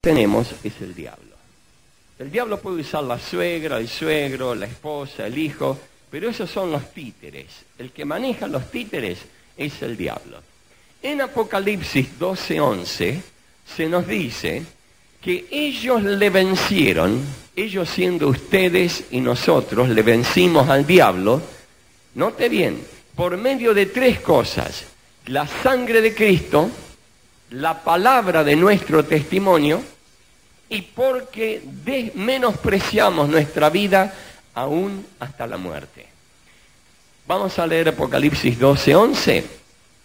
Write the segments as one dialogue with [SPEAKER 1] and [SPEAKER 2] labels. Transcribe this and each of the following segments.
[SPEAKER 1] tenemos es el diablo. El diablo puede usar la suegra, el suegro, la esposa, el hijo, pero esos son los títeres. El que maneja los títeres es el diablo. En Apocalipsis 12:11 se nos dice que ellos le vencieron, ellos siendo ustedes y nosotros, le vencimos al diablo, note bien, por medio de tres cosas: la sangre de Cristo, la palabra de nuestro testimonio, y porque menospreciamos nuestra vida aún hasta la muerte. Vamos a leer Apocalipsis 12:11,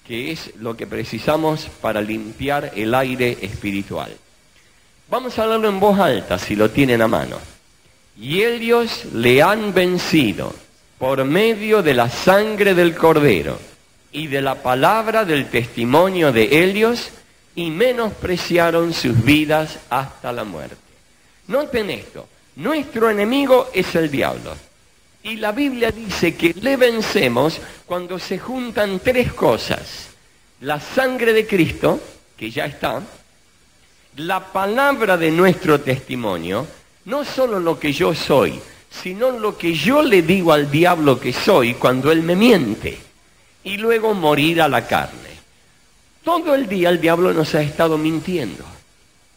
[SPEAKER 1] que es lo que precisamos para limpiar el aire espiritual. Vamos a leerlo en voz alta, si lo tienen a mano. Y ellos le han vencido por medio de la sangre del Cordero y de la palabra del testimonio de ellos, y menospreciaron sus vidas hasta la muerte. Noten esto, nuestro enemigo es el diablo. Y la Biblia dice que le vencemos cuando se juntan tres cosas: la sangre de Cristo, que ya está, la palabra de nuestro testimonio, no solo lo que yo soy, sino lo que yo le digo al diablo que soy cuando él me miente, y luego morir a la carne. Todo el día el diablo nos ha estado mintiendo.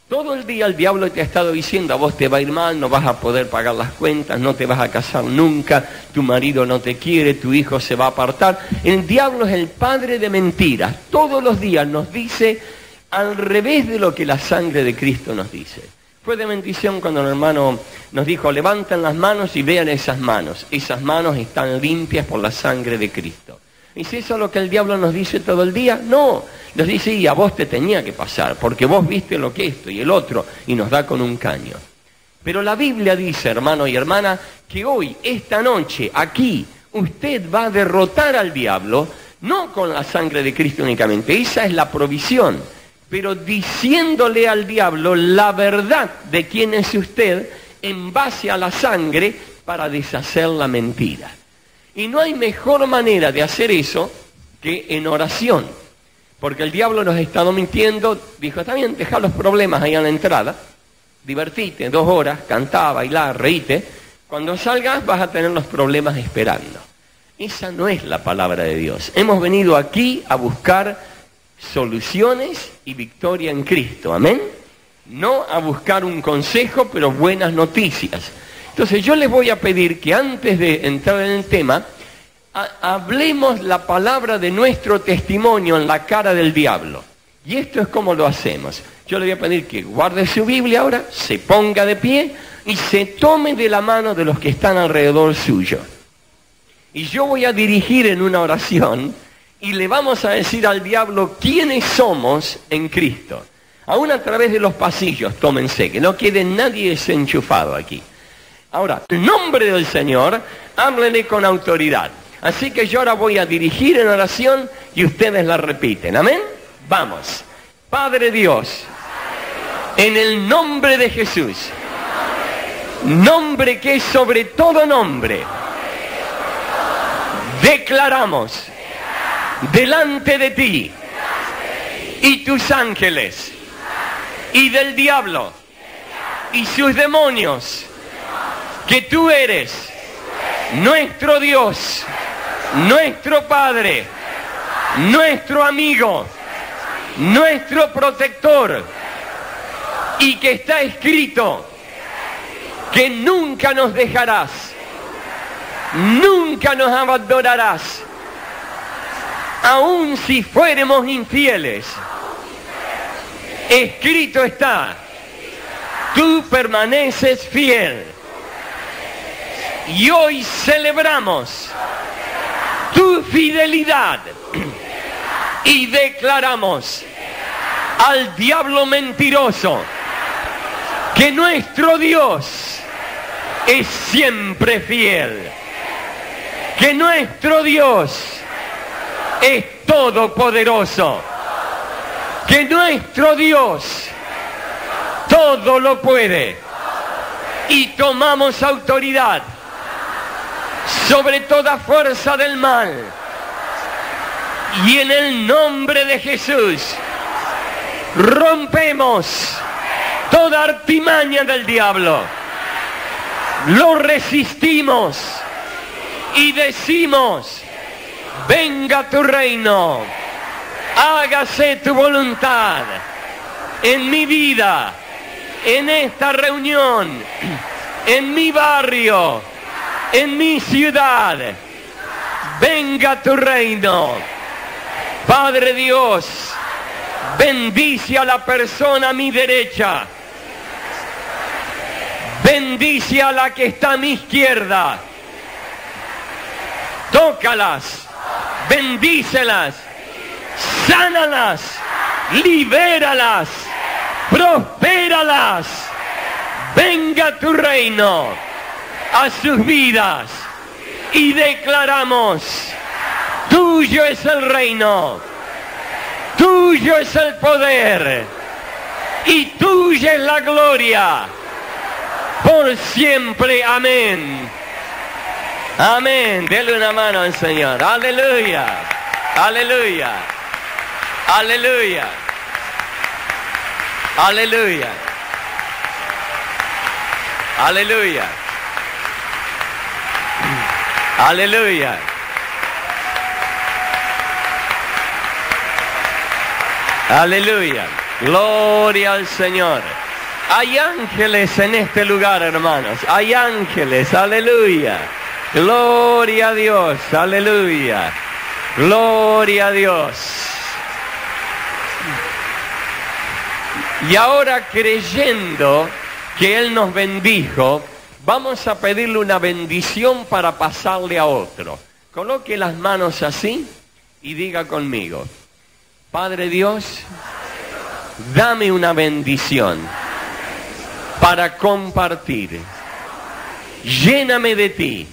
[SPEAKER 1] Todo el día el diablo te ha estado diciendo: a vos te va a ir mal, no vas a poder pagar las cuentas, no te vas a casar nunca, tu marido no te quiere, tu hijo se va a apartar. El diablo es el padre de mentiras. Todos los días nos dice al revés de lo que la sangre de Cristo nos dice. Fue de bendición cuando el hermano nos dijo: levanten las manos y vean esas manos. Esas manos están limpias por la sangre de Cristo. ¿Es eso lo que el diablo nos dice todo el día? No, nos dice: y a vos te tenía que pasar, porque vos viste lo que esto y el otro, y nos da con un caño. Pero la Biblia dice, hermano y hermana, que hoy, esta noche, aquí, usted va a derrotar al diablo, no con la sangre de Cristo únicamente, esa es la provisión, pero diciéndole al diablo la verdad de quién es usted en base a la sangre para deshacer la mentira. Y no hay mejor manera de hacer eso que en oración. Porque el diablo nos ha estado mintiendo. Dijo: está bien, deja los problemas ahí a la entrada, divertite 2 horas, cantá, bailá, reíte. Cuando salgas vas a tener los problemas esperando. Esa no es la palabra de Dios. Hemos venido aquí a buscar soluciones y victoria en Cristo, amén. No a buscar un consejo, pero buenas noticias. Entonces yo les voy a pedir que antes de entrar en el tema, hablemos la palabra de nuestro testimonio en la cara del diablo. Y esto es como lo hacemos. Yo le voy a pedir que guarde su Biblia ahora, se ponga de pie y se tome de la mano de los que están alrededor suyo. Y yo voy a dirigir en una oración y le vamos a decir al diablo quiénes somos en Cristo. Aún a través de los pasillos, tómense, que no quede nadie desenchufado aquí. Ahora, en nombre del Señor, háblenle con autoridad. Así que yo ahora voy a dirigir en oración y ustedes la repiten. ¿Amén? Vamos. Padre Dios, en el nombre de Jesús, nombre que es sobre todo nombre, declaramos delante de ti y tus ángeles y del diablo y sus demonios, que tú eres nuestro Dios, nuestro Padre, nuestro amigo, nuestro protector, y que está escrito que nunca nos dejarás, nunca nos abandonarás, aun si fuéramos infieles. Escrito está, tú permaneces fiel. Y hoy celebramos tu fidelidad y declaramos al diablo mentiroso que nuestro Dios es siempre fiel, que nuestro Dios es todopoderoso, que nuestro Dios todo lo puede, y tomamos autoridad sobre toda fuerza del mal, y en el nombre de Jesús rompemos toda toda artimaña del diablo. Lo resistimos y decimos, venga tu reino, hágase tu voluntad en mi vida, en esta reunión, en mi barrio, en mi ciudad. Venga tu reino. Padre Dios, bendice a la persona a mi derecha. Bendice a la que está a mi izquierda. Tócalas, bendícelas, sánalas, libéralas, prospéralas. Venga tu reino a sus vidas y declaramos, tuyo es el reino, tuyo es el poder y tuya es la gloria por siempre. Amén. Amén. Dele una mano al Señor. Aleluya. Aleluya. Aleluya. Aleluya. Aleluya. Aleluya. Aleluya. Gloria al Señor. Hay ángeles en este lugar, hermanos. Hay ángeles. Aleluya. Gloria a Dios. Aleluya. Gloria a Dios. Y ahora, creyendo que Él nos bendijo, vamos a pedirle una bendición para pasarle a otro. Coloque las manos así y diga conmigo, Padre Dios, dame una bendición para compartir. Lléname de ti.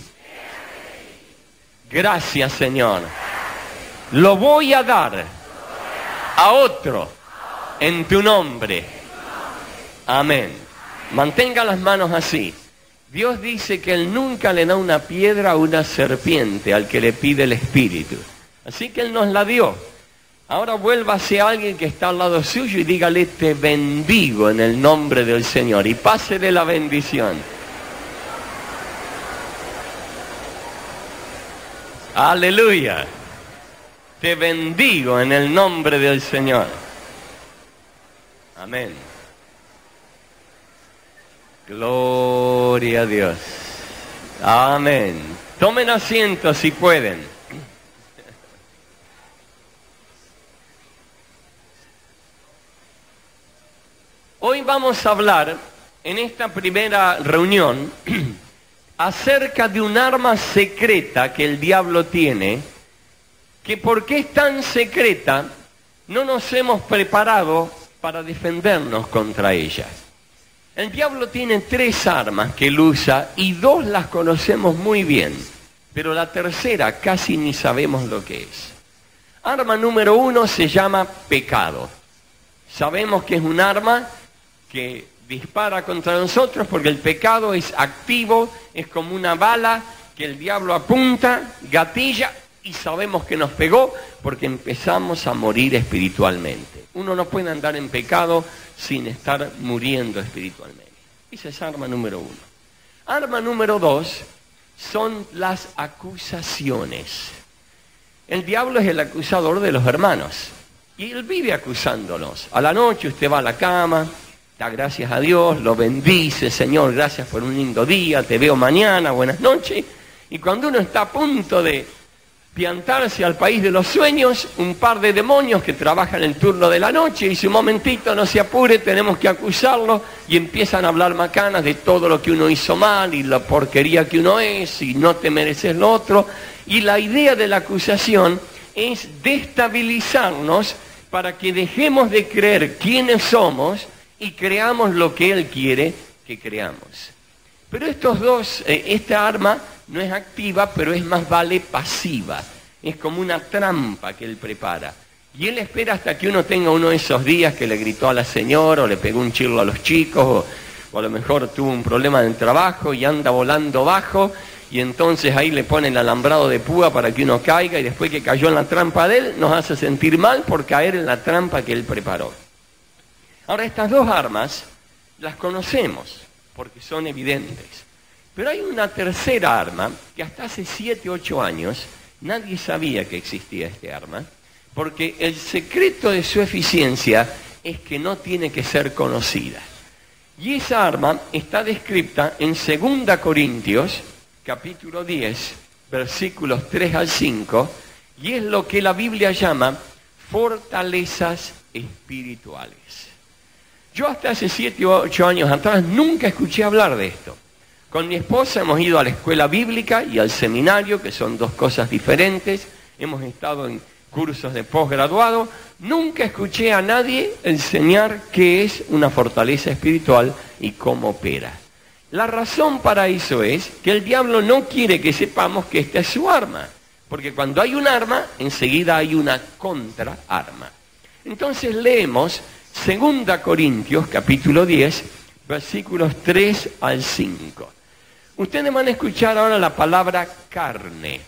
[SPEAKER 1] Gracias, Señor. Lo voy a dar a otro en tu nombre. Amén. Mantenga las manos así. Dios dice que Él nunca le da una piedra o una serpiente al que le pide el Espíritu. Así que Él nos la dio. Ahora vuélvase a alguien que está al lado suyo y dígale, te bendigo en el nombre del Señor. Y pásele la bendición. Aleluya. Te bendigo en el nombre del Señor. Amén. Gloria a Dios. Amén. Tomen asiento si pueden. Hoy vamos a hablar, en esta primera reunión, acerca de un arma secreta que el diablo tiene, que porque es tan secreta, no nos hemos preparado para defendernos contra ella. El diablo tiene 3 armas que él usa y 2 las conocemos muy bien, pero la tercera casi ni sabemos lo que es. Arma número 1 se llama pecado. Sabemos que es un arma que dispara contra nosotros porque el pecado es activo, es como una bala que el diablo apunta, gatilla y sabemos que nos pegó porque empezamos a morir espiritualmente. Uno no puede andar en pecado sin estar muriendo espiritualmente. Esa es arma número 1. Arma número 2 son las acusaciones. El diablo es el acusador de los hermanos y él vive acusándolos. A la noche usted va a la cama, da gracias a Dios, lo bendice, Señor, gracias por un lindo día, te veo mañana, buenas noches. Y cuando uno está a punto de piantarse al país de los sueños, un par de demonios que trabajan el turno de la noche y dice, un momentito, no se apure, tenemos que acusarlo, y empiezan a hablar macanas de todo lo que uno hizo mal y la porquería que uno es y no te mereces lo otro. Y la idea de la acusación es destabilizarnos para que dejemos de creer quiénes somos y creamos lo que Él quiere que creamos. Pero estos dos, esta arma no es activa, pero es más vale pasiva. Es como una trampa que Él prepara. Y Él espera hasta que uno tenga uno de esos días que le gritó a la señora, o le pegó un chirlo a los chicos, o a lo mejor tuvo un problema en el trabajo y anda volando bajo, y entonces ahí le pone el alambrado de púa para que uno caiga, y después que cayó en la trampa de Él, nos hace sentir mal por caer en la trampa que Él preparó. Ahora, estas dos armas las conocemos porque son evidentes. Pero hay una tercera arma que hasta hace 7, 8 años nadie sabía que existía este arma, porque el secreto de su eficiencia es que no tiene que ser conocida. Y esa arma está descrita en 2 Corintios, capítulo 10, versículos 3 al 5, y es lo que la Biblia llama fortalezas espirituales. Yo hasta hace 7 o 8 años atrás nunca escuché hablar de esto. Con mi esposa hemos ido a la escuela bíblica y al seminario, que son dos cosas diferentes. Hemos estado en cursos de posgraduado. Nunca escuché a nadie enseñar qué es una fortaleza espiritual y cómo opera. La razón para eso es que el diablo no quiere que sepamos que esta es su arma. Porque cuando hay un arma, enseguida hay una contraarma. Entonces leemos 2 Corintios, capítulo 10, versículos 3 al 5. Ustedes van a escuchar ahora la palabra carne.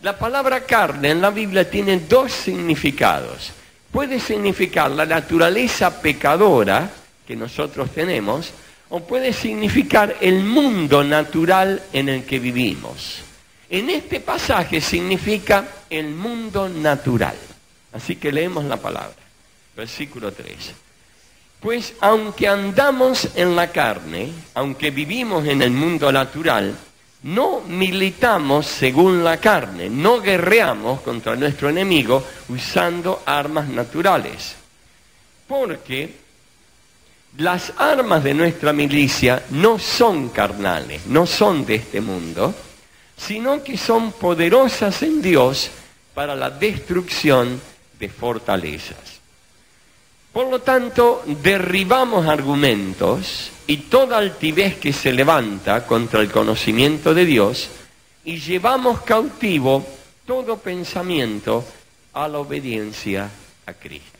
[SPEAKER 1] La palabra carne en la Biblia tiene dos significados. Puede significar la naturaleza pecadora que nosotros tenemos, o puede significar el mundo natural en el que vivimos. En este pasaje significa el mundo natural. Así que leemos la palabra. Versículo 3. Pues aunque andamos en la carne, aunque vivimos en el mundo natural, no militamos según la carne, no guerreamos contra nuestro enemigo usando armas naturales. Porque las armas de nuestra milicia no son carnales, no son de este mundo, sino que son poderosas en Dios para la destrucción de fortalezas. Por lo tanto, derribamos argumentos y toda altivez que se levanta contra el conocimiento de Dios y llevamos cautivo todo pensamiento a la obediencia a Cristo.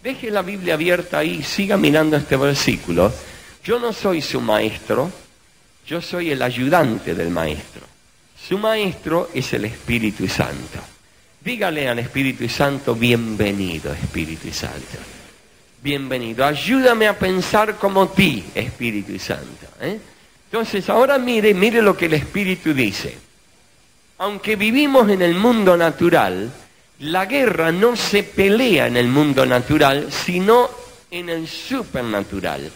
[SPEAKER 1] Deje la Biblia abierta ahí, siga mirando este versículo. Yo no soy su maestro, yo soy el ayudante del maestro. Su maestro es el Espíritu Santo. Dígale al Espíritu Santo, bienvenido Espíritu Santo. Bienvenido, ayúdame a pensar como ti, Espíritu Santo. Entonces ahora mire lo que el Espíritu dice. Aunque vivimos en el mundo natural, la guerra no se pelea en el mundo natural, sino en el supernatural.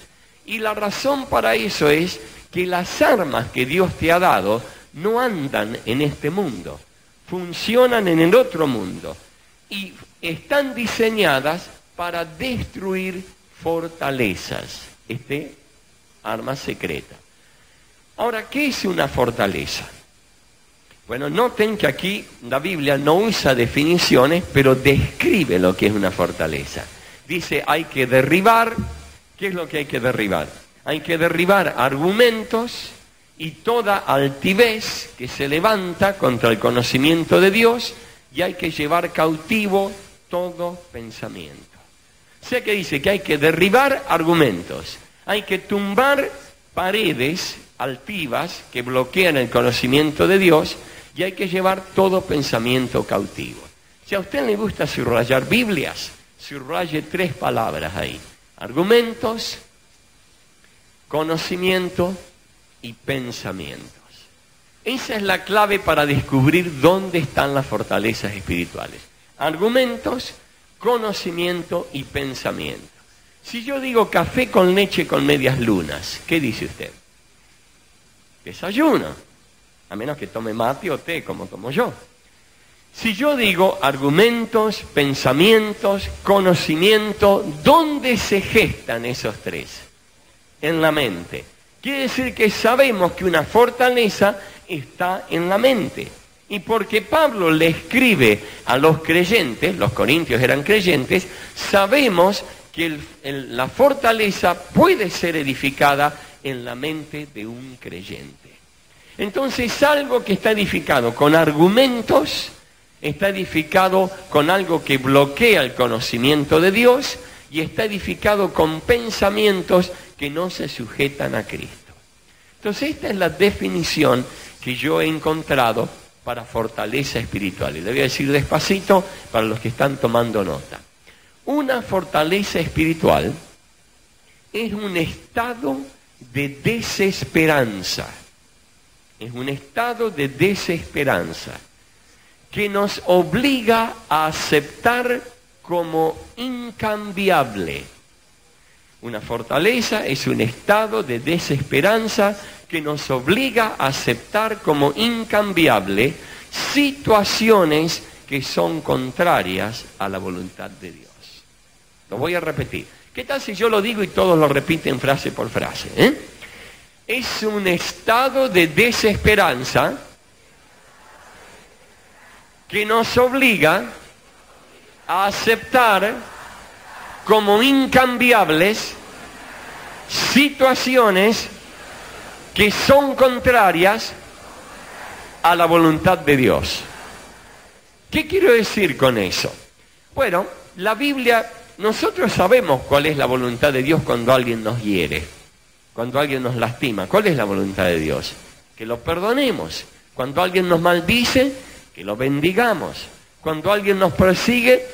[SPEAKER 1] Y la razón para eso es que las armas que Dios te ha dado no andan en este mundo, funcionan en el otro mundo y están diseñadas para destruir fortalezas. Arma secreta. Ahora, ¿qué es una fortaleza? Bueno, noten que aquí la Biblia no usa definiciones, pero describe lo que es una fortaleza. Dice, hay que derribar. ¿Qué es lo que hay que derribar? Hay que derribar argumentos y toda altivez que se levanta contra el conocimiento de Dios, y hay que llevar cautivo todo pensamiento. O sea que dice que hay que derribar argumentos, hay que tumbar paredes altivas que bloquean el conocimiento de Dios, y hay que llevar todo pensamiento cautivo. Si a usted le gusta subrayar Biblias, subraye 3 palabras ahí: argumentos, conocimiento y pensamientos. Esa es la clave para descubrir dónde están las fortalezas espirituales. Argumentos, conocimiento y pensamiento. Si yo digo café con leche con medias lunas, ¿qué dice usted? Desayuno, a menos que tome mate o té como tomo yo. Si yo digo argumentos, pensamientos, conocimiento, ¿dónde se gestan esos 3? En la mente. Quiere decir que sabemos que una fortaleza está en la mente. Y porque Pablo le escribe a los creyentes, los corintios eran creyentes, sabemos que la fortaleza puede ser edificada en la mente de un creyente. Entonces, algo que está edificado con argumentos, está edificado con algo que bloquea el conocimiento de Dios, y está edificado con pensamientos que no se sujetan a Cristo. Entonces, esta es la definición que yo he encontrado para fortaleza espiritual. Y le voy a decir despacito para los que están tomando nota. Una fortaleza espiritual es un estado de desesperanza. Es un estado de desesperanza que nos obliga a aceptar como incambiable. Una fortaleza es un estado de desesperanza que nos obliga a aceptar como incambiable situaciones que son contrarias a la voluntad de Dios. Lo voy a repetir. ¿Qué tal si yo lo digo y todos lo repiten frase por frase? Es un estado de desesperanza que nos obliga a aceptar como incambiables situaciones que son contrarias a la voluntad de Dios. ¿Qué quiero decir con eso? Bueno, la Biblia, nosotros sabemos cuál es la voluntad de Dios cuando alguien nos hiere, cuando alguien nos lastima. ¿Cuál es la voluntad de Dios? Que lo perdonemos. Cuando alguien nos maldice, que lo bendigamos. Cuando alguien nos persigue,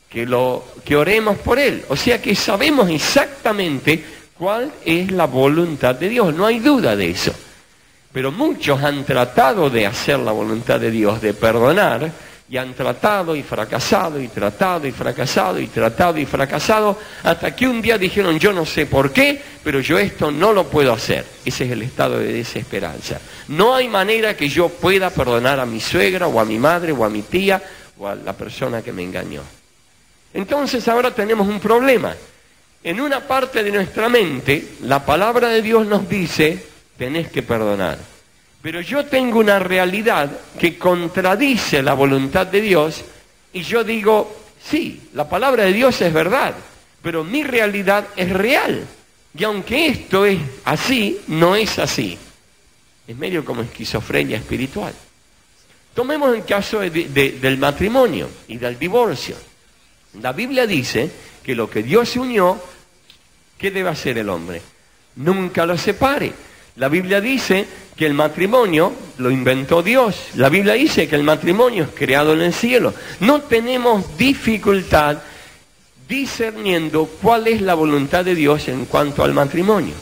[SPEAKER 1] que oremos por él. O sea que sabemos exactamente cuál es la voluntad de Dios. No hay duda de eso. Pero muchos han tratado de hacer la voluntad de Dios, de perdonar, y han tratado y fracasado, y tratado y fracasado, y tratado y fracasado, hasta que un día dijeron, yo no sé por qué, pero yo esto no lo puedo hacer. Ese es el estado de desesperanza. No hay manera que yo pueda perdonar a mi suegra, o a mi madre, o a mi tía, o a la persona que me engañó. Entonces ahora tenemos un problema. En una parte de nuestra mente, la palabra de Dios nos dice, tenés que perdonar. Pero yo tengo una realidad que contradice la voluntad de Dios y yo digo, sí, la palabra de Dios es verdad, pero mi realidad es real. Y aunque esto es así, no es así. Es medio como esquizofrenia espiritual. Tomemos el caso del matrimonio y del divorcio. La Biblia dice que lo que Dios unió, ¿qué debe hacer el hombre? Nunca lo separe. La Biblia dice que el matrimonio lo inventó Dios. La Biblia dice que el matrimonio es creado en el cielo. No tenemos dificultad discerniendo cuál es la voluntad de Dios en cuanto al matrimonio.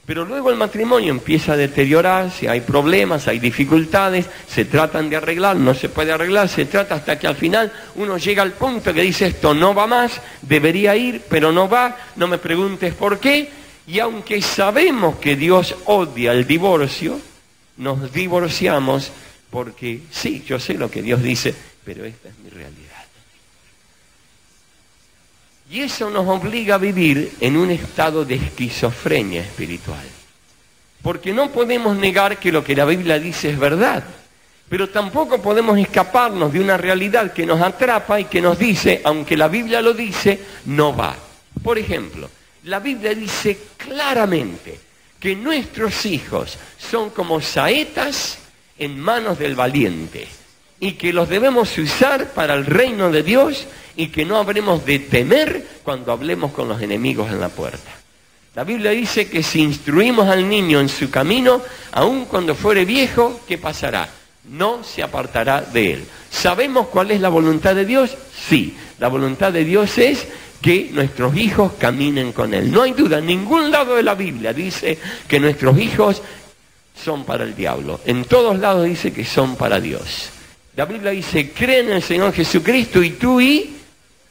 [SPEAKER 1] Pero luego el matrimonio empieza a deteriorarse, hay problemas, hay dificultades, se tratan de arreglar, no se puede arreglar, se trata hasta que al final uno llega al punto que dice esto no va más, debería ir, pero no va, no me preguntes por qué. Y aunque sabemos que Dios odia el divorcio, nos divorciamos porque sí, yo sé lo que Dios dice, pero esta es mi realidad. Y eso nos obliga a vivir en un estado de esquizofrenia espiritual. Porque no podemos negar que lo que la Biblia dice es verdad, pero tampoco podemos escaparnos de una realidad que nos atrapa y que nos dice, aunque la Biblia lo dice, no va. Por ejemplo, la Biblia dice claramente que nuestros hijos son como saetas en manos del valiente y que los debemos usar para el reino de Dios y que no habremos de temer cuando hablemos con los enemigos en la puerta. La Biblia dice que si instruimos al niño en su camino, aun cuando fuere viejo, ¿qué pasará? No se apartará de él. ¿Sabemos cuál es la voluntad de Dios? Sí, la voluntad de Dios es que nuestros hijos caminen con él. No hay duda, en ningún lado de la Biblia dice que nuestros hijos son para el diablo. En todos lados dice que son para Dios. La Biblia dice, cree en el Señor Jesucristo y tú y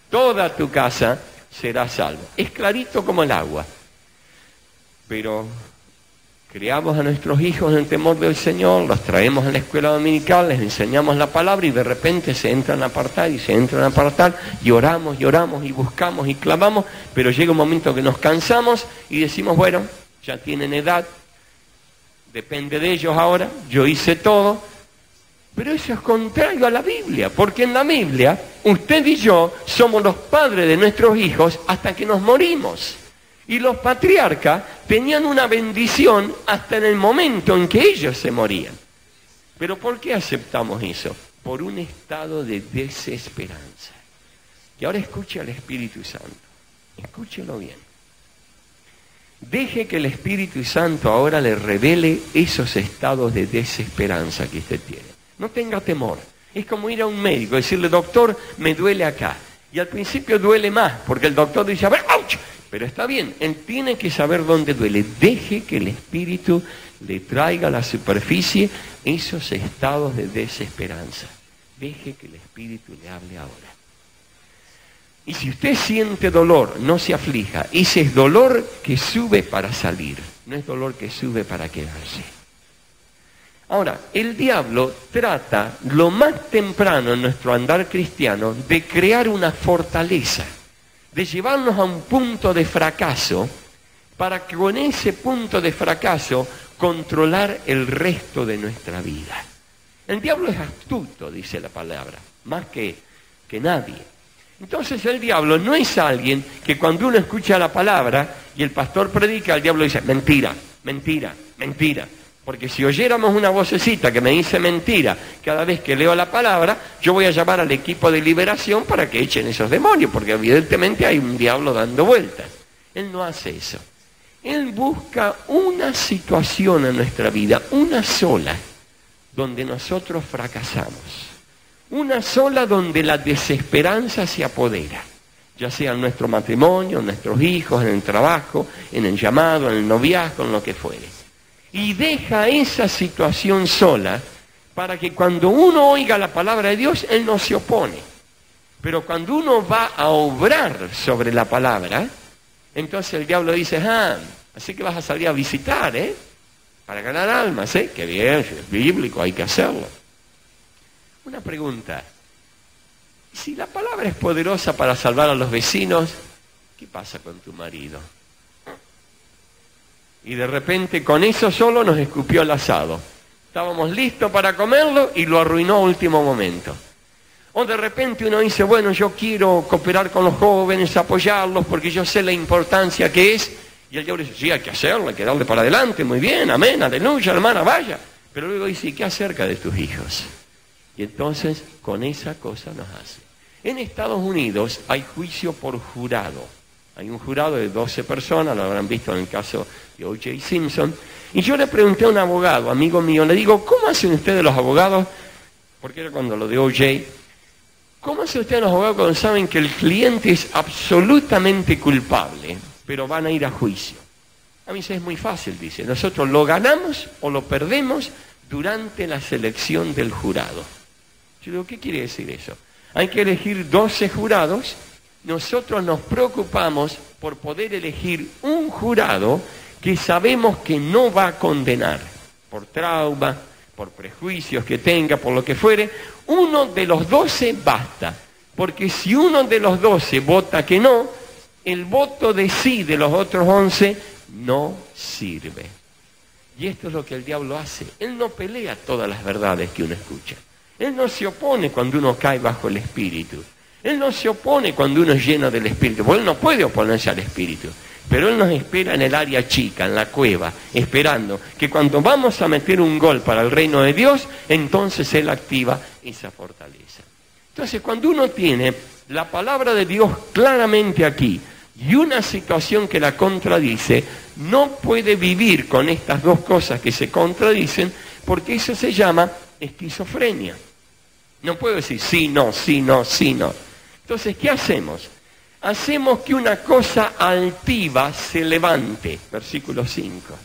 [SPEAKER 1] toda tu casa será salvo. Es clarito como el agua. Pero criamos a nuestros hijos en el temor del Señor, los traemos a la escuela dominical, les enseñamos la palabra y de repente se entran a apartar y se entran a apartar y oramos y buscamos y clamamos, pero llega un momento que nos cansamos y decimos, bueno, ya tienen edad, depende de ellos ahora, yo hice todo. Pero eso es contrario a la Biblia, porque en la Biblia usted y yo somos los padres de nuestros hijos hasta que nos morimos. Y los patriarcas tenían una bendición hasta en el momento en que ellos se morían. ¿Pero por qué aceptamos eso? Por un estado de desesperanza. Y ahora escuche al Espíritu Santo. Escúchelo bien. Deje que el Espíritu Santo ahora le revele esos estados de desesperanza que usted tiene. No tenga temor. Es como ir a un médico y decirle, doctor, me duele acá. Y al principio duele más, porque el doctor dice, a ver, ¡ouch! Pero está bien, él tiene que saber dónde duele. Deje que el Espíritu le traiga a la superficie esos estados de desesperanza. Deje que el Espíritu le hable ahora. Y si usted siente dolor, no se aflija. Ese es dolor que sube para salir, no es dolor que sube para quedarse. Ahora, el diablo trata lo más temprano en nuestro andar cristiano de crear una fortaleza, de llevarnos a un punto de fracaso, para que con ese punto de fracaso controlar el resto de nuestra vida. El diablo es astuto, dice la palabra, más que nadie. Entonces el diablo no es alguien que cuando uno escucha la palabra y el pastor predica, el diablo dice, mentira, mentira, mentira. Porque si oyéramos una vocecita que me dice mentira cada vez que leo la palabra, yo voy a llamar al equipo de liberación para que echen esos demonios, porque evidentemente hay un diablo dando vueltas. Él no hace eso. Él busca una situación en nuestra vida, una sola, donde nosotros fracasamos. Una sola donde la desesperanza se apodera, ya sea en nuestro matrimonio, en nuestros hijos, en el trabajo, en el llamado, en el noviazgo, en lo que fuere. Y deja esa situación sola para que cuando uno oiga la palabra de Dios, él no se opone. Pero cuando uno va a obrar sobre la palabra, entonces el diablo dice, así que vas a salir a visitar, para ganar almas, qué bien, es bíblico, hay que hacerlo. Una pregunta, si la palabra es poderosa para salvar a los vecinos, ¿qué pasa con tu marido? Y de repente con eso solo nos escupió el asado. Estábamos listos para comerlo y lo arruinó a último momento. O de repente uno dice, bueno, yo quiero cooperar con los jóvenes, apoyarlos, porque yo sé la importancia que es. Y el diablo dice, sí, hay que hacerlo, hay que darle para adelante, muy bien, amén, aleluya, hermana, vaya. Pero luego dice, ¿y qué acerca de tus hijos? Y entonces con esa cosa nos hace. En Estados Unidos hay juicio por jurado. Hay un jurado de 12 personas, lo habrán visto en el caso de O.J. Simpson. Y yo le pregunté a un abogado, amigo mío, le digo, ¿cómo hacen ustedes los abogados? Porque era cuando lo de O.J. ¿Cómo hacen ustedes los abogados cuando saben que el cliente es absolutamente culpable, pero van a ir a juicio? A mí es muy fácil, dice. Nosotros lo ganamos o lo perdemos durante la selección del jurado. Yo digo, ¿qué quiere decir eso? Hay que elegir 12 jurados. Nosotros nos preocupamos por poder elegir un jurado que sabemos que no va a condenar por trauma, por prejuicios que tenga, por lo que fuere. Uno de los 12 basta, porque si uno de los 12 vota que no, el voto de sí de los otros 11 no sirve. Y esto es lo que el diablo hace. Él no pelea todas las verdades que uno escucha. Él no se opone cuando uno cae bajo el Espíritu. Él no se opone cuando uno es lleno del Espíritu, porque él no puede oponerse al Espíritu. Pero él nos espera en el área chica, en la cueva, esperando que cuando vamos a meter un gol para el reino de Dios, entonces él activa esa fortaleza. Entonces, cuando uno tiene la palabra de Dios claramente aquí y una situación que la contradice, no puede vivir con estas dos cosas que se contradicen, porque eso se llama esquizofrenia. No puedo decir sí, no, sí, no, sí, no. Entonces, ¿qué hacemos? Hacemos que una cosa altiva se levante, versículo 5.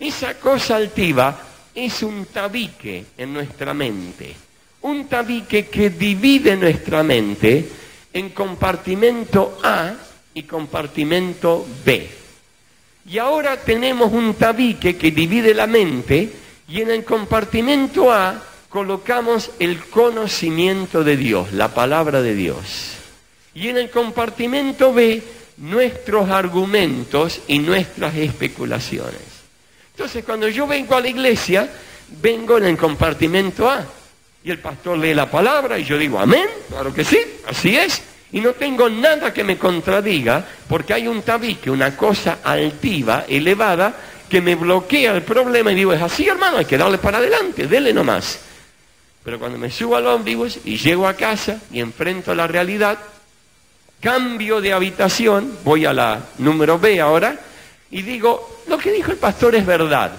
[SPEAKER 1] Esa cosa altiva es un tabique en nuestra mente. Un tabique que divide nuestra mente en compartimento A y compartimento B. Y ahora tenemos un tabique que divide la mente y en el compartimento A colocamos el conocimiento de Dios, la palabra de Dios. Y en el compartimento B, nuestros argumentos y nuestras especulaciones. Entonces, cuando yo vengo a la iglesia, vengo en el compartimento A. Y el pastor lee la palabra y yo digo, amén, claro que sí, así es. Y no tengo nada que me contradiga, porque hay un tabique, una cosa altiva, elevada, que me bloquea el problema y digo, es así, hermano, hay que darle para adelante, dele nomás. Pero cuando me subo al ómnibus y llego a casa y enfrento la realidad, cambio de habitación, voy a la número B ahora, y digo, lo que dijo el pastor es verdad,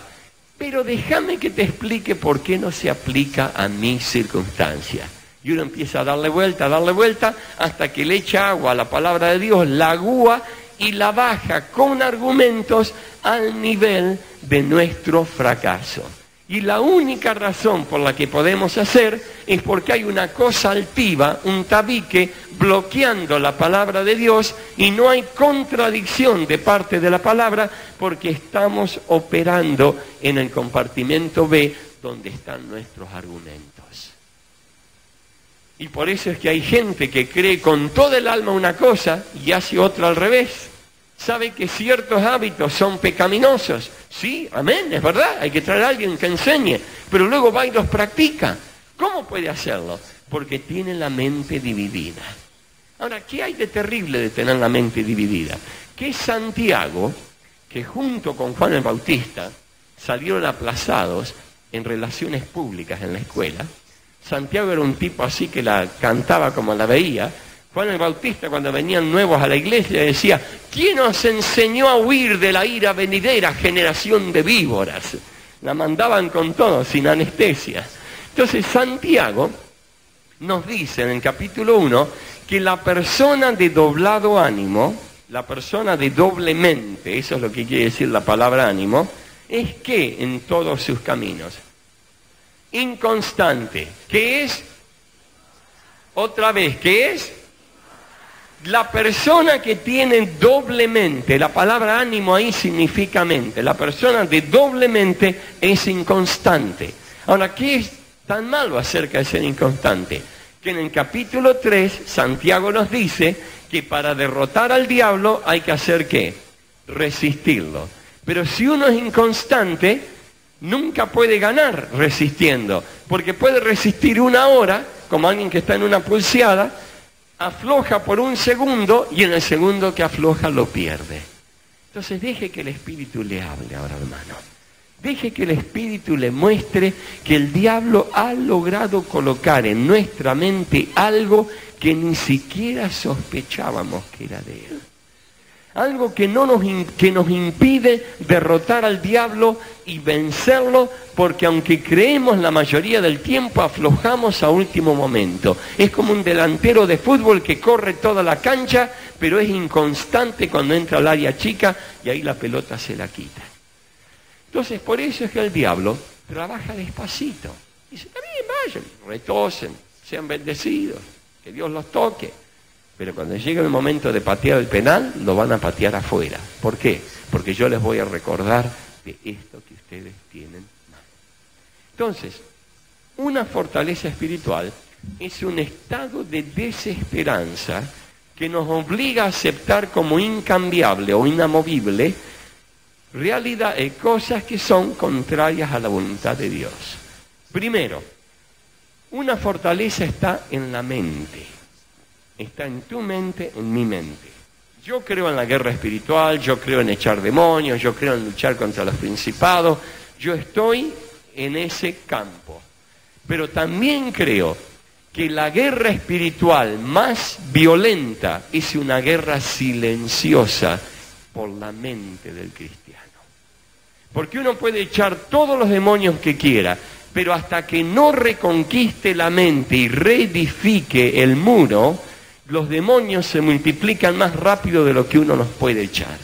[SPEAKER 1] pero déjame que te explique por qué no se aplica a mi circunstancia. Y uno empieza a darle vuelta, hasta que le echa agua a la palabra de Dios, la agua, y la baja con argumentos al nivel de nuestro fracaso. Y la única razón por la que podemos hacer es porque hay una cosa altiva, un tabique bloqueando la palabra de Dios, y no hay contradicción de parte de la palabra porque estamos operando en el compartimento B donde están nuestros argumentos. Y por eso es que hay gente que cree con toda el alma una cosa y hace otra al revés. Sabe que ciertos hábitos son pecaminosos. Sí, amén, es verdad, hay que traer a alguien que enseñe, pero luego va y los practica. ¿Cómo puede hacerlo? Porque tiene la mente dividida. Ahora, ¿qué hay de terrible de tener la mente dividida? Que Santiago, que junto con Juan el Bautista salieron aplazados en relaciones públicas en la escuela. Santiago era un tipo así que la cantaba como la veía. Juan el Bautista, cuando venían nuevos a la iglesia, decía: ¿quién os enseñó a huir de la ira venidera, generación de víboras? La mandaban con todo, sin anestesia. Entonces Santiago nos dice en el capítulo 1 que la persona de doblado ánimo, la persona de doble mente, eso es lo que quiere decir la palabra ánimo, es que en todos sus caminos. Inconstante. ¿Qué es? Otra vez, ¿qué es? La persona que tiene doble mente, la palabra ánimo ahí significa mente, la persona de doble mente es inconstante. Ahora, ¿qué es tan malo acerca de ser inconstante? Que en el capítulo 3, Santiago nos dice que para derrotar al diablo hay que hacer ¿qué? Resistirlo. Pero si uno es inconstante, nunca puede ganar resistiendo, porque puede resistir una hora, como alguien que está en una pulseada, afloja por un segundo y en el segundo que afloja lo pierde. Entonces deje que el Espíritu le hable ahora, hermano. Deje que el Espíritu le muestre que el diablo ha logrado colocar en nuestra mente algo que ni siquiera sospechábamos que era de él. Algo que nos impide derrotar al diablo y vencerlo, porque aunque creemos la mayoría del tiempo, aflojamos a último momento. Es como un delantero de fútbol que corre toda la cancha, pero es inconstante cuando entra al área chica y ahí la pelota se la quita. Entonces, por eso es que el diablo trabaja despacito. Dice: está bien, vayan, retosen, sean bendecidos, que Dios los toque. Pero cuando llegue el momento de patear el penal, lo van a patear afuera. ¿Por qué? Porque yo les voy a recordar de esto que ustedes tienen mal. Entonces, una fortaleza espiritual es un estado de desesperanza que nos obliga a aceptar como incambiable o inamovible cosas que son contrarias a la voluntad de Dios. Primero, una fortaleza está en la mente. Está en tu mente, en mi mente. Yo creo en la guerra espiritual, yo creo en echar demonios, yo creo en luchar contra los principados, yo estoy en ese campo. Pero también creo que la guerra espiritual más violenta es una guerra silenciosa por la mente del cristiano. Porque uno puede echar todos los demonios que quiera, pero hasta que no reconquiste la mente y reedifique el muro, los demonios se multiplican más rápido de lo que uno los puede echar.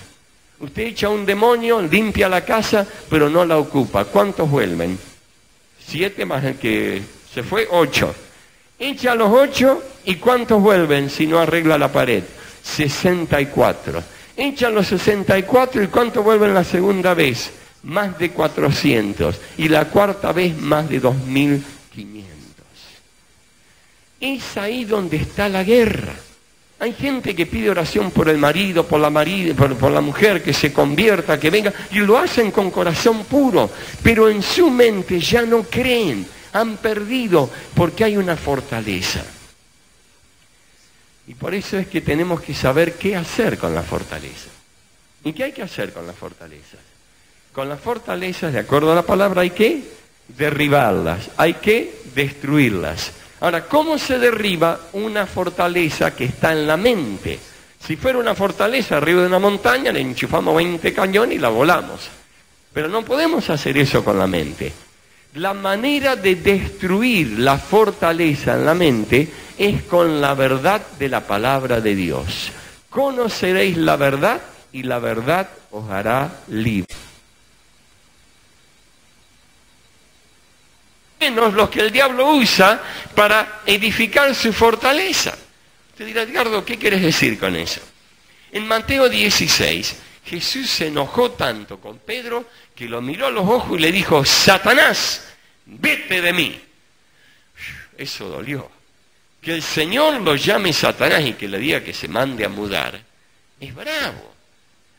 [SPEAKER 1] Usted echa un demonio, limpia la casa, pero no la ocupa. ¿Cuántos vuelven? 7 más el que se fue, 8. Echa los 8 y ¿cuántos vuelven si no arregla la pared? 64. Echa los 64 y ¿cuántos vuelven la segunda vez? Más de 400. Y la cuarta vez más de 2500. Es ahí donde está la guerra. Hay gente que pide oración por el marido, por la mujer, que se convierta, que venga, y lo hacen con corazón puro, pero en su mente ya no creen, han perdido, porque hay una fortaleza. Y por eso es que tenemos que saber qué hacer con la fortaleza. ¿Y qué hay que hacer con las fortalezas? Con las fortalezas, de acuerdo a la palabra, hay que derribarlas, hay que destruirlas. Ahora, ¿cómo se derriba una fortaleza que está en la mente? Si fuera una fortaleza arriba de una montaña, le enchufamos 20 cañones y la volamos. Pero no podemos hacer eso con la mente. La manera de destruir la fortaleza en la mente es con la verdad de la palabra de Dios. Conoceréis la verdad y la verdad os hará libres. Menos los que el diablo usa para edificar su fortaleza. Te dirá, Edgardo, ¿qué quieres decir con eso? En Mateo 16, Jesús se enojó tanto con Pedro que lo miró a los ojos y le dijo, Satanás, vete de mí. Eso dolió. Que el Señor lo llame Satanás y que le diga que se mande a mudar, es bravo.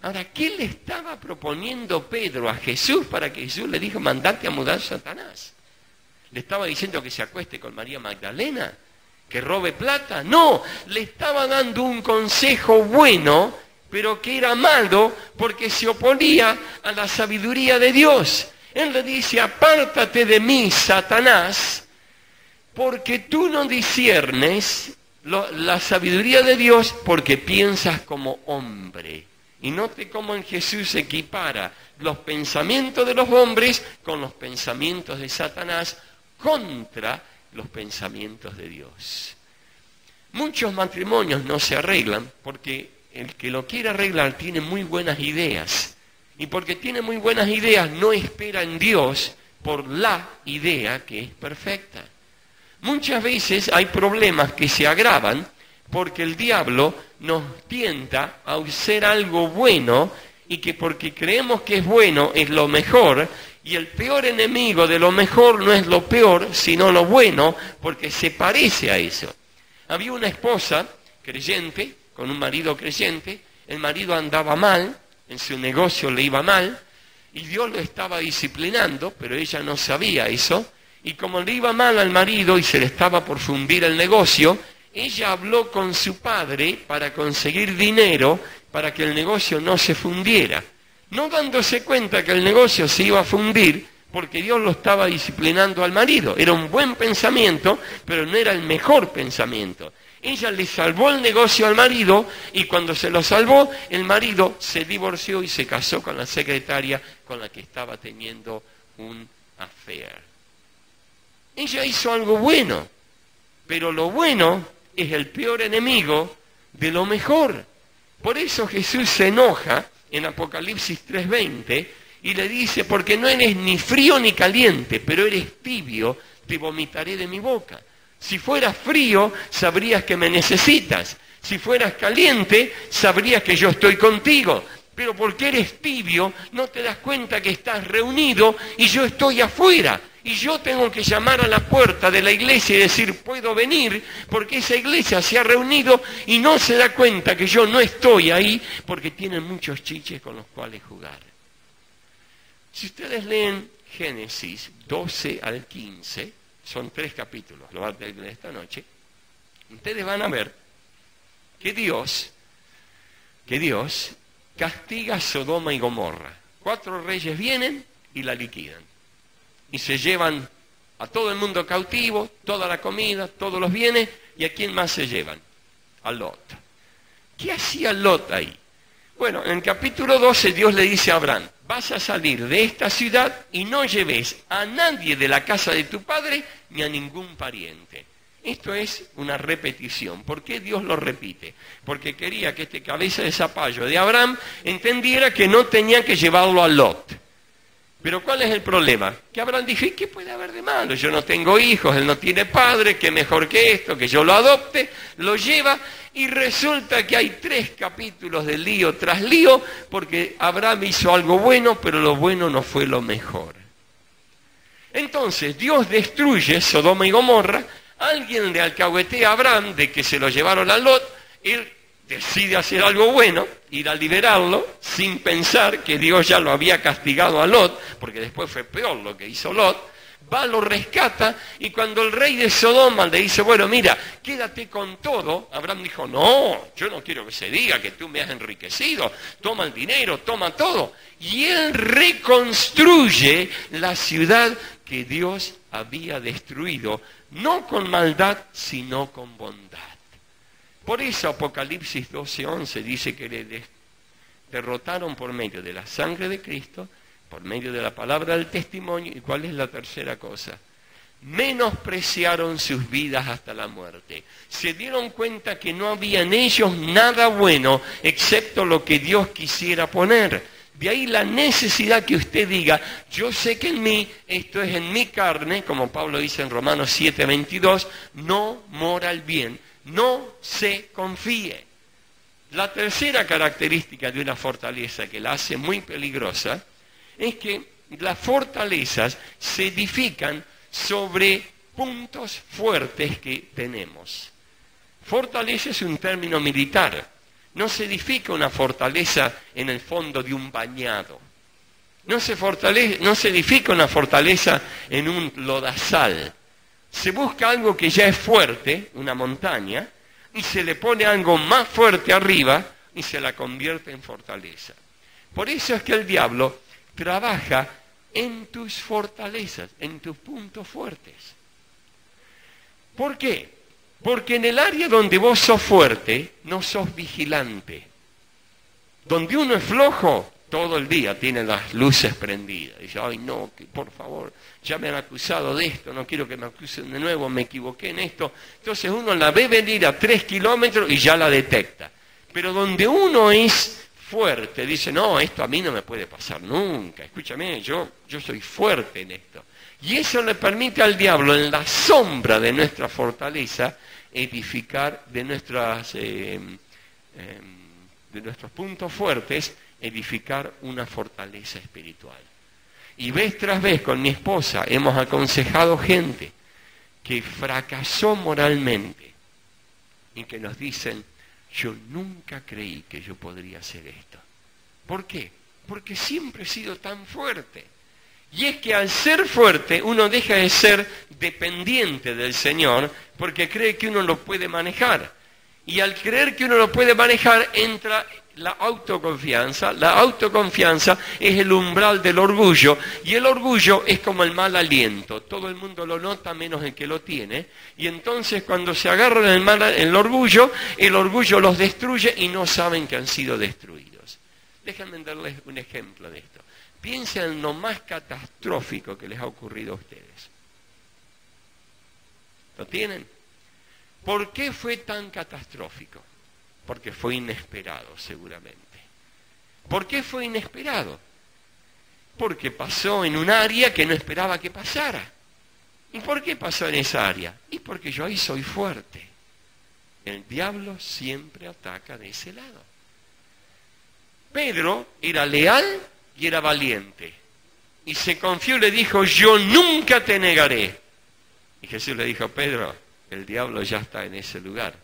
[SPEAKER 1] Ahora, ¿qué le estaba proponiendo Pedro a Jesús para que Jesús le dijo, mandate a mudar Satanás? ¿Le estaba diciendo que se acueste con María Magdalena? ¿Que robe plata? No, le estaba dando un consejo bueno, pero que era malo porque se oponía a la sabiduría de Dios. Él le dice, apártate de mí, Satanás, porque tú no disciernes la sabiduría de Dios porque piensas como hombre. Y note cómo en Jesús se equipara los pensamientos de los hombres con los pensamientos de Satanás contra los pensamientos de Dios. Muchos matrimonios no se arreglan porque el que lo quiere arreglar tiene muy buenas ideas. Y porque tiene muy buenas ideas no espera en Dios por la idea que es perfecta. Muchas veces hay problemas que se agravan porque el diablo nos tienta a hacer algo bueno y que porque creemos que es bueno es lo mejor, y el peor enemigo de lo mejor no es lo peor, sino lo bueno, porque se parece a eso. Había una esposa creyente, con un marido creyente, el marido andaba mal, en su negocio le iba mal, y Dios lo estaba disciplinando, pero ella no sabía eso, y como le iba mal al marido y se le estaba por fundir el negocio, ella habló con su padre para conseguir dinero para que el negocio no se fundiera, no dándose cuenta que el negocio se iba a fundir porque Dios lo estaba disciplinando al marido. Era un buen pensamiento, pero no era el mejor pensamiento. Ella le salvó el negocio al marido y cuando se lo salvó, el marido se divorció y se casó con la secretaria con la que estaba teniendo un affair. Ella hizo algo bueno, pero lo bueno es el peor enemigo de lo mejor. Por eso Jesús se enoja en Apocalipsis 3:20 y le dice, porque no eres ni frío ni caliente, pero eres tibio, te vomitaré de mi boca. Si fueras frío, sabrías que me necesitas. Si fueras caliente, sabrías que yo estoy contigo. Pero porque eres tibio, no te das cuenta que estás reunido y yo estoy afuera. Y yo tengo que llamar a la puerta de la iglesia y decir, puedo venir, porque esa iglesia se ha reunido y no se da cuenta que yo no estoy ahí, porque tienen muchos chiches con los cuales jugar. Si ustedes leen Génesis 12 al 15, son 3 capítulos, lo van a leer esta noche, ustedes van a ver que Dios castiga a Sodoma y Gomorra. 4 reyes vienen y la liquidan. Y se llevan a todo el mundo cautivo, toda la comida, todos los bienes, ¿y a quién más se llevan? A Lot. ¿Qué hacía Lot ahí? Bueno, en el capítulo 12 Dios le dice a Abraham, vas a salir de esta ciudad y no lleves a nadie de la casa de tu padre ni a ningún pariente. Esto es una repetición. ¿Por qué Dios lo repite? Porque quería que este cabeza de zapallo de Abraham entendiera que no tenía que llevarlo a Lot. Pero ¿cuál es el problema? Que Abraham dijo, ¿y qué puede haber de malo? Yo no tengo hijos, él no tiene padre, qué mejor que esto, que yo lo adopte. Lo lleva y resulta que hay 3 capítulos de lío tras lío porque Abraham hizo algo bueno, pero lo bueno no fue lo mejor. Entonces Dios destruye Sodoma y Gomorra, alguien le alcahuetea a Abraham de que se lo llevaron a Lot, él decide hacer algo bueno, ir a liberarlo, sin pensar que Dios ya lo había castigado a Lot, porque después fue peor lo que hizo Lot, va, lo rescata, y cuando el rey de Sodoma le dice, bueno, mira, quédate con todo, Abraham dijo, no, yo no quiero que se diga que tú me has enriquecido, toma el dinero, toma todo, y él reconstruye la ciudad que Dios había destruido, no con maldad, sino con bondad. Por eso Apocalipsis 12:11 dice que le derrotaron por medio de la sangre de Cristo, por medio de la palabra del testimonio, ¿y cuál es la tercera cosa? menospreciaron sus vidas hasta la muerte. Se dieron cuenta que no había en ellos nada bueno excepto lo que Dios quisiera poner. De ahí la necesidad que usted diga, yo sé que en mí, esto es en mi carne, como Pablo dice en Romanos 7:22, no mora el bien, no se confíe. La tercera característica de una fortaleza que la hace muy peligrosa es que las fortalezas se edifican sobre puntos fuertes que tenemos. Fortaleza es un término militar. No se edifica una fortaleza en el fondo de un bañado. No se edifica una fortaleza en un lodazal. Se busca algo que ya es fuerte, una montaña, y se le pone algo más fuerte arriba y se la convierte en fortaleza. Por eso es que el diablo trabaja en tus fortalezas, en tus puntos fuertes. ¿Por qué? Porque en el área donde vos sos fuerte, no sos vigilante. Donde uno es flojo, todo el día tiene las luces prendidas. Dice, ay no, que por favor, ya me han acusado de esto, no quiero que me acusen de nuevo, me equivoqué en esto. Entonces uno la ve venir a 3 kilómetros y ya la detecta. Pero donde uno es fuerte, dice, no, esto a mí no me puede pasar nunca, escúchame, yo soy fuerte en esto. Y eso le permite al diablo, en la sombra de nuestra fortaleza, edificar de nuestros puntos fuertes, edificar una fortaleza espiritual. Y vez tras vez con mi esposa hemos aconsejado gente que fracasó moralmente y que nos dicen, yo nunca creí que yo podría hacer esto. ¿Por qué? Porque siempre he sido tan fuerte. Y es que al ser fuerte uno deja de ser dependiente del Señor porque cree que uno lo puede manejar. Y al creer que uno lo puede manejar entra la autoconfianza. La autoconfianza es el umbral del orgullo y el orgullo es como el mal aliento. Todo el mundo lo nota menos el que lo tiene. Y entonces cuando se agarran el orgullo los destruye y no saben que han sido destruidos. Déjenme darles un ejemplo de esto. Piensen en lo más catastrófico que les ha ocurrido a ustedes. ¿Lo tienen? ¿Por qué fue tan catastrófico? Porque fue inesperado, seguramente. ¿Por qué fue inesperado? Porque pasó en un área que no esperaba que pasara. ¿Y por qué pasó en esa área? Y porque yo ahí soy fuerte. El diablo siempre ataca de ese lado. Pedro era leal y era valiente. Y se confió y le dijo, yo nunca te negaré. Y Jesús le dijo, Pedro, el diablo ya está en ese lugar.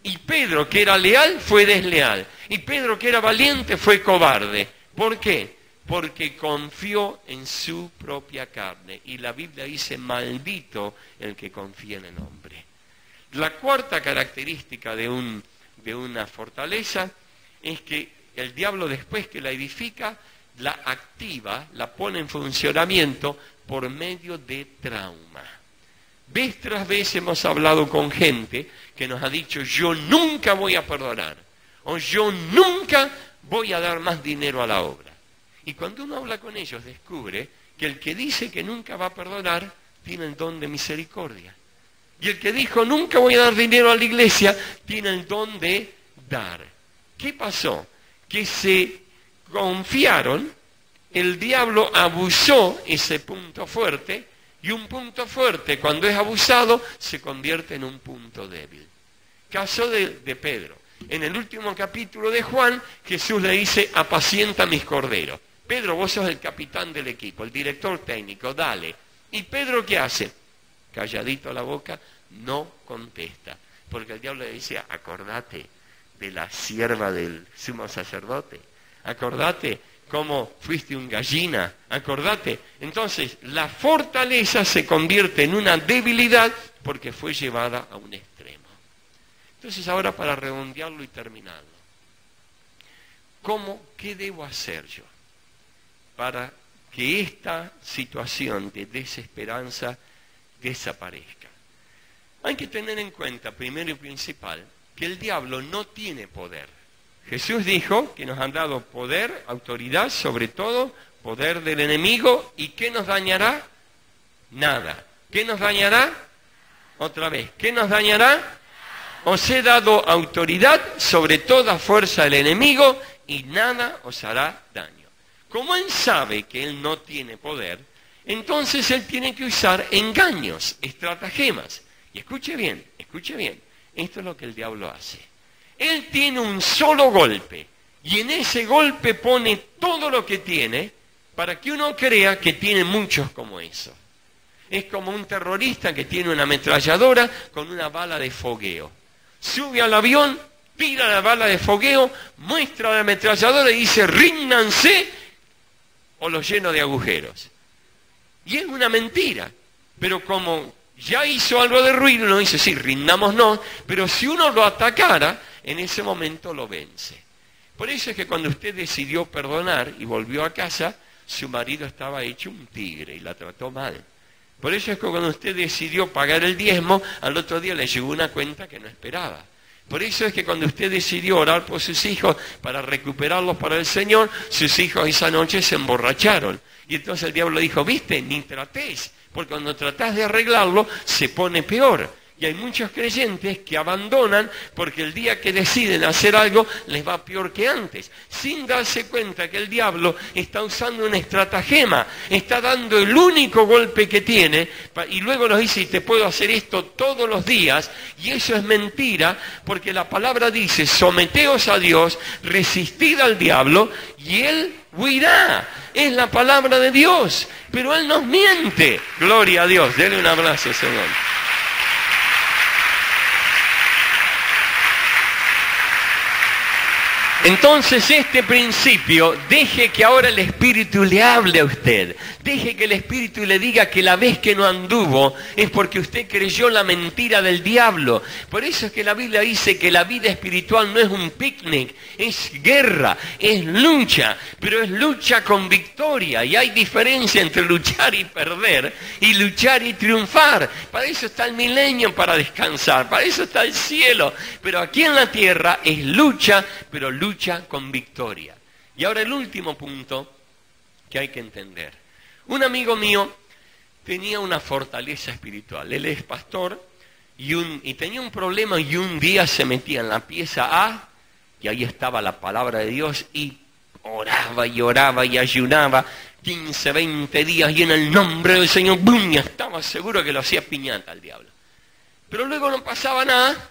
[SPEAKER 1] Y Pedro, que era leal, fue desleal. Y Pedro, que era valiente, fue cobarde. ¿Por qué? Porque confió en su propia carne. Y la Biblia dice, maldito el que confía en el hombre. La cuarta característica de una fortaleza es que el diablo, después que la edifica, la activa, la pone en funcionamiento por medio de trauma. Vez tras vez hemos hablado con gente que nos ha dicho, yo nunca voy a perdonar, o yo nunca voy a dar más dinero a la obra. Y cuando uno habla con ellos, descubre que el que dice que nunca va a perdonar, tiene el don de misericordia. Y el que dijo, nunca voy a dar dinero a la iglesia, tiene el don de dar. ¿Qué pasó? Que se confiaron, el diablo abusó ese punto fuerte, y un punto fuerte, cuando es abusado, se convierte en un punto débil. Caso de Pedro. En el último capítulo de Juan, Jesús le dice, apacienta mis corderos. Pedro, vos sos el capitán del equipo, el director técnico, dale. ¿Y Pedro qué hace? Calladito la boca, no contesta. Porque el diablo le dice, acordate de la sierva del sumo sacerdote. Acordate cómo fuiste un gallina, acordate. Entonces, la fortaleza se convierte en una debilidad porque fue llevada a un extremo. Entonces, ahora para redondearlo y terminarlo, ¿qué debo hacer yo para que esta situación de desesperanza desaparezca? Hay que tener en cuenta, primero y principal, que el diablo no tiene poder. Jesús dijo que nos han dado poder, autoridad, sobre todo, poder del enemigo, ¿y qué nos dañará? Nada. ¿Qué nos dañará? Otra vez, ¿qué nos dañará? Os he dado autoridad sobre toda fuerza del enemigo y nada os hará daño. Como él sabe que él no tiene poder, entonces él tiene que usar engaños, estratagemas. Y escuche bien, esto es lo que el diablo hace. Él tiene un solo golpe y en ese golpe pone todo lo que tiene para que uno crea que tiene muchos como eso. Es como un terrorista que tiene una ametralladora con una bala de fogueo. Sube al avión, tira la bala de fogueo, muestra la ametralladora y dice, ríndanse o los lleno de agujeros. Y es una mentira, pero como ya hizo algo de ruido, uno dice, sí, rindámonos, pero si uno lo atacara, en ese momento lo vence. Por eso es que cuando usted decidió perdonar y volvió a casa, su marido estaba hecho un tigre y la trató mal. Por eso es que cuando usted decidió pagar el diezmo, al otro día le llegó una cuenta que no esperaba. Por eso es que cuando usted decidió orar por sus hijos para recuperarlos para el Señor, sus hijos esa noche se emborracharon. Y entonces el diablo dijo, viste, ni tratés, porque cuando tratás de arreglarlo, se pone peor. Y hay muchos creyentes que abandonan porque el día que deciden hacer algo les va peor que antes, sin darse cuenta que el diablo está usando una estratagema, está dando el único golpe que tiene y luego nos dice, te puedo hacer esto todos los días, y eso es mentira, porque la palabra dice, someteos a Dios, resistid al diablo y él huirá. Es la palabra de Dios, pero él nos miente. Gloria a Dios, denle un abrazo, Señor. Entonces este principio, deje que ahora el Espíritu le hable a usted. Deje que el Espíritu le diga que la vez que no anduvo es porque usted creyó la mentira del diablo. Por eso es que la Biblia dice que la vida espiritual no es un picnic, es guerra, es lucha, pero es lucha con victoria. Y hay diferencia entre luchar y perder y luchar y triunfar. Para eso está el milenio, para descansar, para eso está el cielo. Pero aquí en la tierra es lucha, pero lucha con victoria. Y ahora el último punto que hay que entender. Un amigo mío tenía una fortaleza espiritual. Él es pastor y tenía un problema y un día se metía en la pieza A y ahí estaba la palabra de Dios y oraba y ayunaba 15, 20 días y en el nombre del Señor, ¡bum!, estaba seguro que lo hacía piñata al diablo. Pero luego no pasaba nada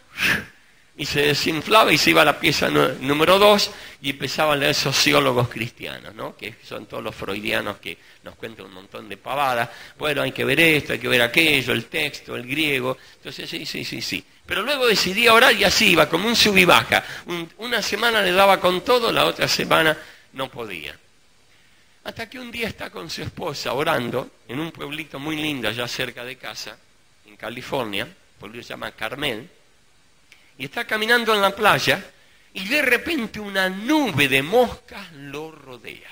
[SPEAKER 1] y se desinflaba y se iba a la pieza número 2 y empezaba a leer sociólogos cristianos, ¿no? Que son todos los freudianos que nos cuentan un montón de pavadas. Bueno, hay que ver esto, hay que ver aquello, el texto, el griego. Entonces, sí. Pero luego decidía orar y así iba, como un sub y baja. Una semana le daba con todo, la otra semana no podía. Hasta que un día está con su esposa orando en un pueblito muy lindo allá cerca de casa, en California, el pueblo se llama Carmel. Y está caminando en la playa y de repente una nube de moscas lo rodea.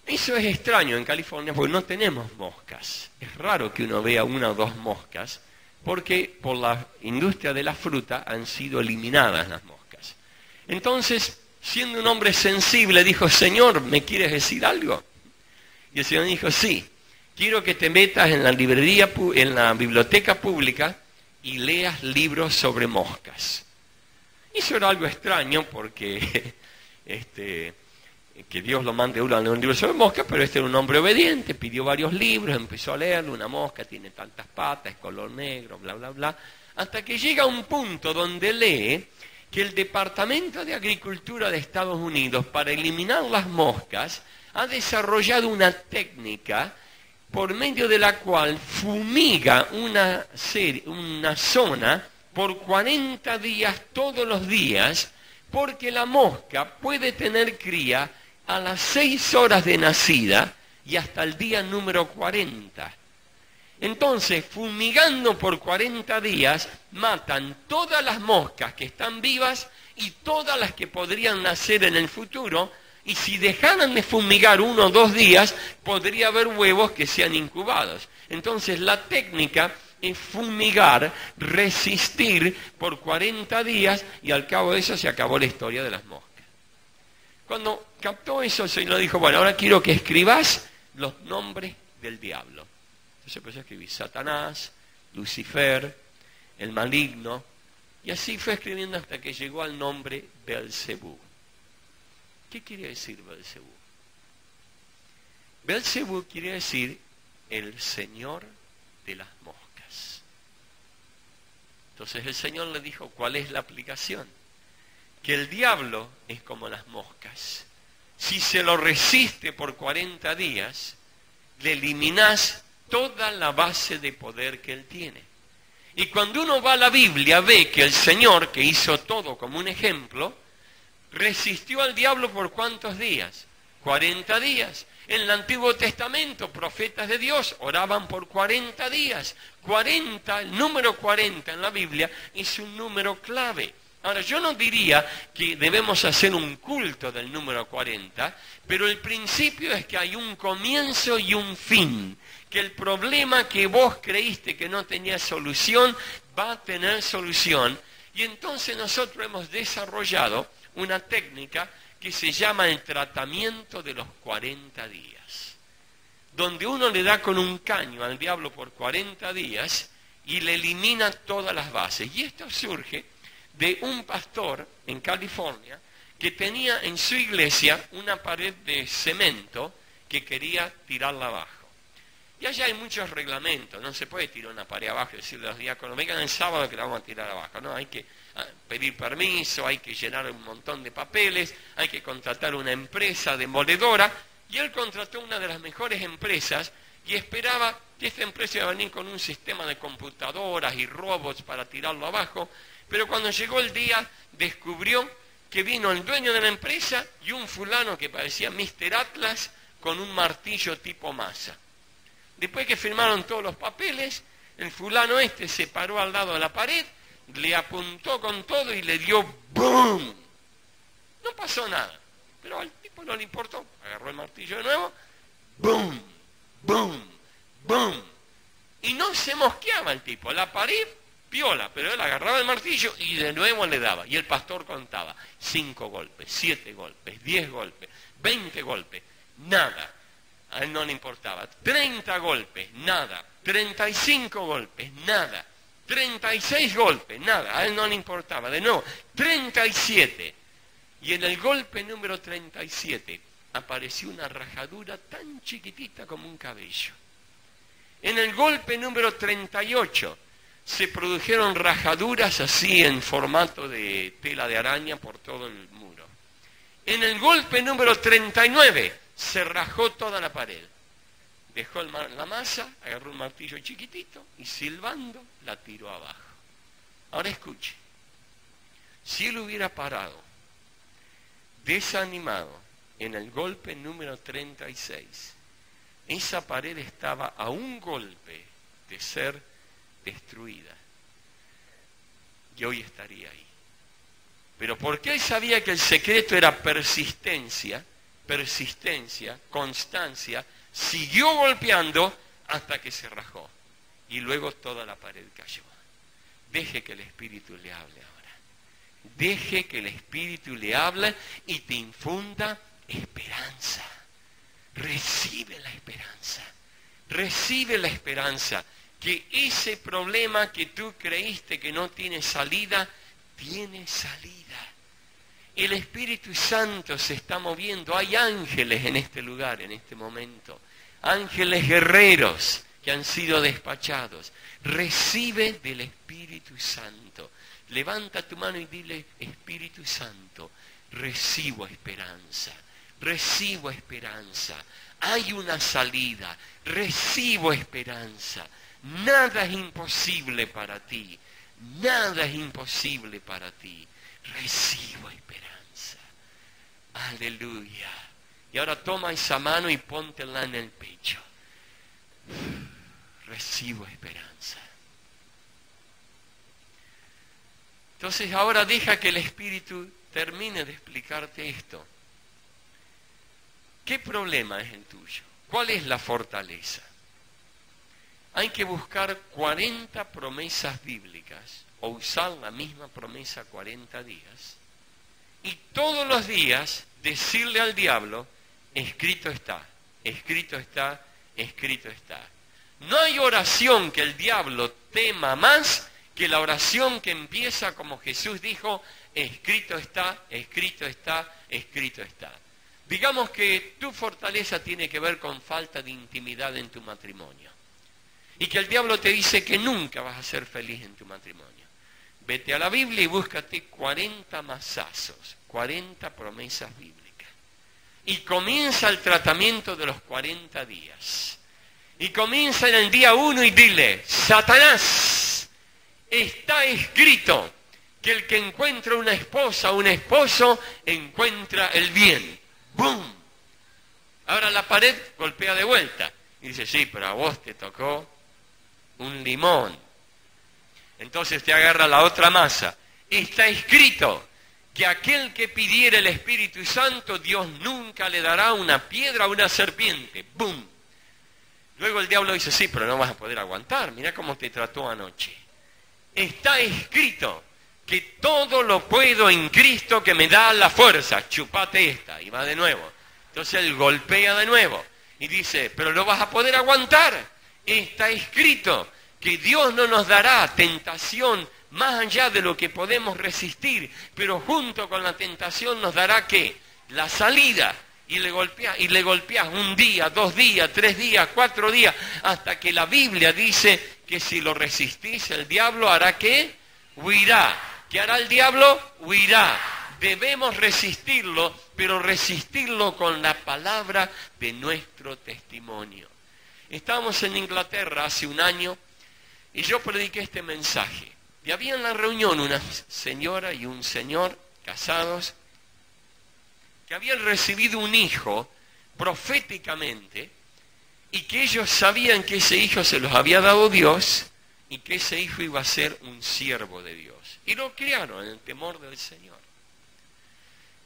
[SPEAKER 1] Eso es extraño en California porque no tenemos moscas. Es raro que uno vea una o dos moscas porque por la industria de la fruta han sido eliminadas las moscas. Entonces, siendo un hombre sensible, dijo, Señor, ¿me quieres decir algo? Y el Señor dijo, sí, quiero que te metas en la biblioteca pública y leas libros sobre moscas. Eso era algo extraño porque que Dios lo mande uno a leer un libro sobre moscas, pero este era un hombre obediente, pidió varios libros, empezó a leerlo, una mosca tiene tantas patas, es color negro, bla, bla, bla, hasta que llega a un punto donde lee que el Departamento de Agricultura de Estados Unidos, para eliminar las moscas, ha desarrollado una técnica por medio de la cual fumiga una zona por 40 días todos los días, porque la mosca puede tener cría a las 6 horas de nacida y hasta el día número 40. Entonces, fumigando por 40 días, matan todas las moscas que están vivas y todas las que podrían nacer en el futuro. Y si dejaran de fumigar 1 o 2 días, podría haber huevos que sean incubados. Entonces la técnica es fumigar, resistir por 40 días y al cabo de eso se acabó la historia de las moscas. Cuando captó eso, el Señor dijo, bueno, ahora quiero que escribas los nombres del diablo. Entonces empezó a escribir Satanás, Lucifer, el maligno, y así fue escribiendo hasta que llegó al nombre Beelzebú. ¿Qué quiere decir Beelzebú? Beelzebú quiere decir el señor de las moscas. Entonces el Señor le dijo, ¿cuál es la aplicación? Que el diablo es como las moscas. Si se lo resiste por 40 días, le eliminás toda la base de poder que él tiene. Y cuando uno va a la Biblia, ve que el Señor, que hizo todo como un ejemplo, resistió al diablo por ¿cuántos días? 40 días. En el Antiguo Testamento, profetas de Dios oraban por 40 días. 40, el número 40 en la Biblia es un número clave. Ahora, yo no diría que debemos hacer un culto del número 40, pero el principio es que hay un comienzo y un fin. Que el problema que vos creíste que no tenía solución, va a tener solución. Y entonces nosotros hemos desarrollado una técnica que se llama el tratamiento de los 40 días. Donde uno le da con un caño al diablo por 40 días y le elimina todas las bases. Y esto surge de un pastor en California que tenía en su iglesia una pared de cemento que quería tirarla abajo. Y allá hay muchos reglamentos, no se puede tirar una pared abajo y decirle a los diáconos, vengan el sábado que la vamos a tirar abajo. No, hay que pedir permiso, hay que llenar un montón de papeles, hay que contratar una empresa demoledora. Y él contrató una de las mejores empresas y esperaba que esta empresa iba a venir con un sistema de computadoras y robots para tirarlo abajo. Pero cuando llegó el día, descubrió que vino el dueño de la empresa y un fulano que parecía Mr. Atlas con un martillo tipo Massa. Después que firmaron todos los papeles, el fulano se paró al lado de la pared, le apuntó con todo y le dio ¡boom! No pasó nada, pero al tipo no le importó. Agarró el martillo de nuevo, ¡boom! ¡Boom! ¡Boom! Y no se mosqueaba el tipo, la pared piola, pero él agarraba el martillo y de nuevo le daba. Y el pastor contaba 5 golpes, 7 golpes, 10 golpes, 20 golpes, nada. A él no le importaba. 30 golpes, nada. 35 golpes, nada. 36 golpes, nada. A él no le importaba. De nuevo, 37. Y en el golpe número 37 apareció una rajadura tan chiquitita como un cabello. En el golpe número 38 se produjeron rajaduras así en formato de tela de araña por todo el muro. En el golpe número 39 se rajó toda la pared. Dejó la masa, agarró un martillo chiquitito y silbando la tiró abajo. Ahora escuche, si él hubiera parado, desanimado, en el golpe número 36, esa pared estaba a un golpe de ser destruida. Y hoy estaría ahí. Pero porque él sabía que el secreto era persistencia, constancia, siguió golpeando hasta que se rajó. Y luego toda la pared cayó. Deje que el Espíritu le hable ahora. Deje que el Espíritu le hable y te infunda esperanza. Recibe la esperanza. Recibe la esperanza. Que ese problema que tú creíste que no tiene salida, tiene salida. El Espíritu Santo se está moviendo. Hay ángeles en este lugar, en este momento. Ángeles guerreros que han sido despachados. Recibe del Espíritu Santo. Levanta tu mano y dile, Espíritu Santo, recibo esperanza. Recibo esperanza. Hay una salida. Recibo esperanza. Nada es imposible para ti. Nada es imposible para ti. Recibo esperanza. Aleluya. Y ahora toma esa mano y póntela en el pecho. Recibo esperanza. Entonces ahora deja que el Espíritu termine de explicarte esto. ¿Qué problema es el tuyo? ¿Cuál es la fortaleza? Hay que buscar 40 promesas bíblicas o usar la misma promesa 40 días y todos los días decirle al diablo, escrito está, escrito está, escrito está. No hay oración que el diablo tema más que la oración que empieza como Jesús dijo, escrito está, escrito está, escrito está. Digamos que tu fortaleza tiene que ver con falta de intimidad en tu matrimonio. Y que el diablo te dice que nunca vas a ser feliz en tu matrimonio. Vete a la Biblia y búscate 40 mazazos, 40 promesas bíblicas. Y comienza el tratamiento de los 40 días. Y comienza en el día 1 y dile, Satanás, está escrito que el que encuentra una esposa o un esposo encuentra el bien. ¡Bum! Ahora la pared golpea de vuelta. Y dice, sí, pero a vos te tocó un limón. Entonces te agarra la otra masa. Está escrito que aquel que pidiera el Espíritu Santo, Dios nunca le dará una piedra o una serpiente. ¡Bum! Luego el diablo dice, sí, pero no vas a poder aguantar. Mira cómo te trató anoche. Está escrito que todo lo puedo en Cristo que me da la fuerza. Chupate esta. Y va de nuevo. Entonces él golpea de nuevo. Y dice, pero no vas a poder aguantar. Está escrito que Dios no nos dará tentación más allá de lo que podemos resistir. Pero junto con la tentación nos dará, ¿qué? La salida. Y le golpeas un día, 2 días, 3 días, 4 días, hasta que la Biblia dice que si lo resistís, el diablo hará ¿qué? Huirá. ¿Qué hará el diablo? Huirá. Debemos resistirlo, pero resistirlo con la palabra de nuestro testimonio. Estábamos en Inglaterra hace un año y yo prediqué este mensaje. Y había en la reunión una señora y un señor casados que habían recibido un hijo proféticamente y que ellos sabían que ese hijo se los había dado Dios y que ese hijo iba a ser un siervo de Dios. Y lo criaron en el temor del Señor.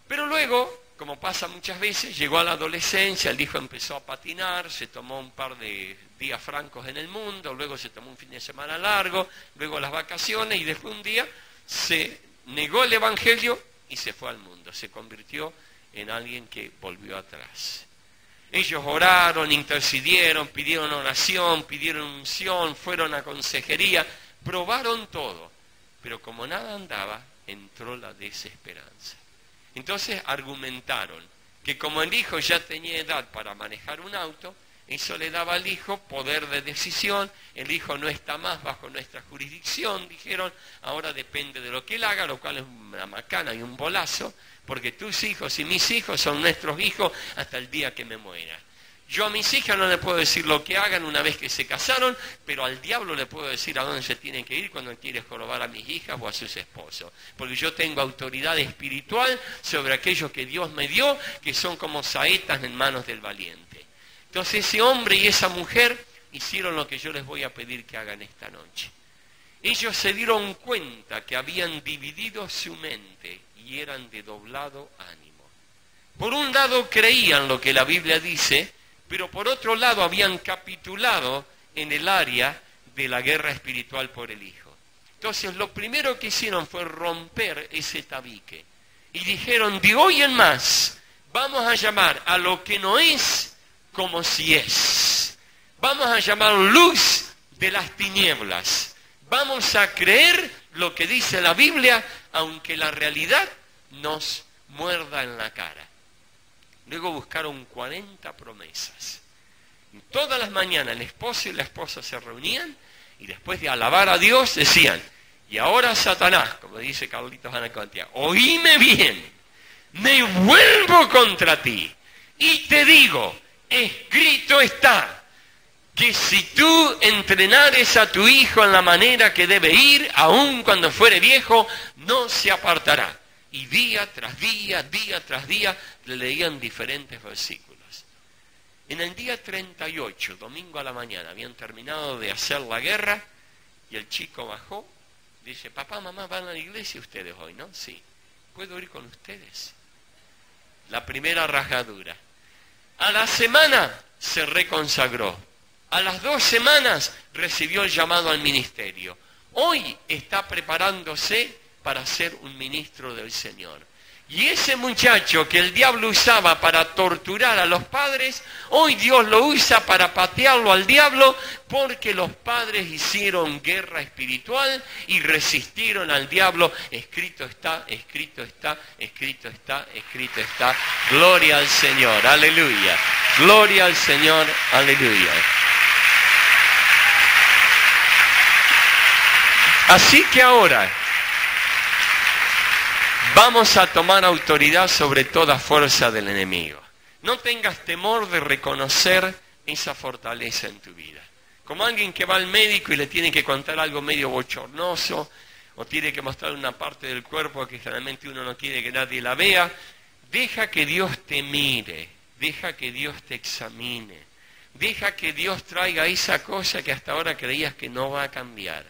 [SPEAKER 1] Pero luego, como pasa muchas veces, llegó a la adolescencia, el hijo empezó a patinar, se tomó un par de días francos en el mundo, luego se tomó un fin de semana largo, luego las vacaciones y después un día se negó el Evangelio y se fue al mundo, se convirtió en alguien que volvió atrás. Ellos oraron, intercedieron, pidieron oración, pidieron unción, fueron a consejería, probaron todo, pero como nada andaba, entró la desesperanza. Entonces argumentaron que como el hijo ya tenía edad para manejar un auto, eso le daba al hijo poder de decisión, el hijo no está más bajo nuestra jurisdicción, dijeron, ahora depende de lo que él haga, lo cual es una macana y un bolazo, porque tus hijos y mis hijos son nuestros hijos hasta el día que me muera. Yo a mis hijas no le puedo decir lo que hagan una vez que se casaron, pero al diablo le puedo decir a dónde se tienen que ir cuando quiere jorobar a mis hijas o a sus esposos. Porque yo tengo autoridad espiritual sobre aquellos que Dios me dio, que son como saetas en manos del valiente. Entonces ese hombre y esa mujer hicieron lo que yo les voy a pedir que hagan esta noche. Ellos se dieron cuenta que habían dividido su mente y eran de doblado ánimo. Por un lado creían lo que la Biblia dice, pero por otro lado habían capitulado en el área de la guerra espiritual por el Hijo. Entonces lo primero que hicieron fue romper ese tabique. Y dijeron, de hoy en más, vamos a llamar a lo que no es como si es. Vamos a llamar luz de las tinieblas. Vamos a creer lo que dice la Biblia, aunque la realidad nos muerda en la cara. Luego buscaron 40 promesas. Y todas las mañanas el esposo y la esposa se reunían y después de alabar a Dios decían, y ahora Satanás, como dice Carlitos Anacontia, oíme bien, me vuelvo contra ti y te digo, escrito está, que si tú entrenares a tu hijo en la manera que debe ir, aun cuando fuere viejo, no se apartará. Y día tras día, día tras día, le leían diferentes versículos. En el día 38, domingo a la mañana, habían terminado de hacer la guerra, y el chico bajó, dice, papá, mamá, ¿van a la iglesia ustedes hoy, no? Sí. ¿Puedo ir con ustedes? La primera rajadura. A la semana se reconsagró. A las 2 semanas recibió el llamado al ministerio. Hoy está preparándose para ser un ministro del Señor. Y ese muchacho que el diablo usaba para torturar a los padres, hoy Dios lo usa para patearlo al diablo, porque los padres hicieron guerra espiritual y resistieron al diablo. Escrito está, escrito está, escrito está, escrito está. Gloria al Señor, aleluya. Gloria al Señor, aleluya. Así que ahora vamos a tomar autoridad sobre toda fuerza del enemigo. No tengas temor de reconocer esa fortaleza en tu vida. Como alguien que va al médico y le tiene que contar algo medio bochornoso, o tiene que mostrar una parte del cuerpo que generalmente uno no quiere que nadie la vea, deja que Dios te mire, deja que Dios te examine, deja que Dios traiga esa cosa que hasta ahora creías que no va a cambiar.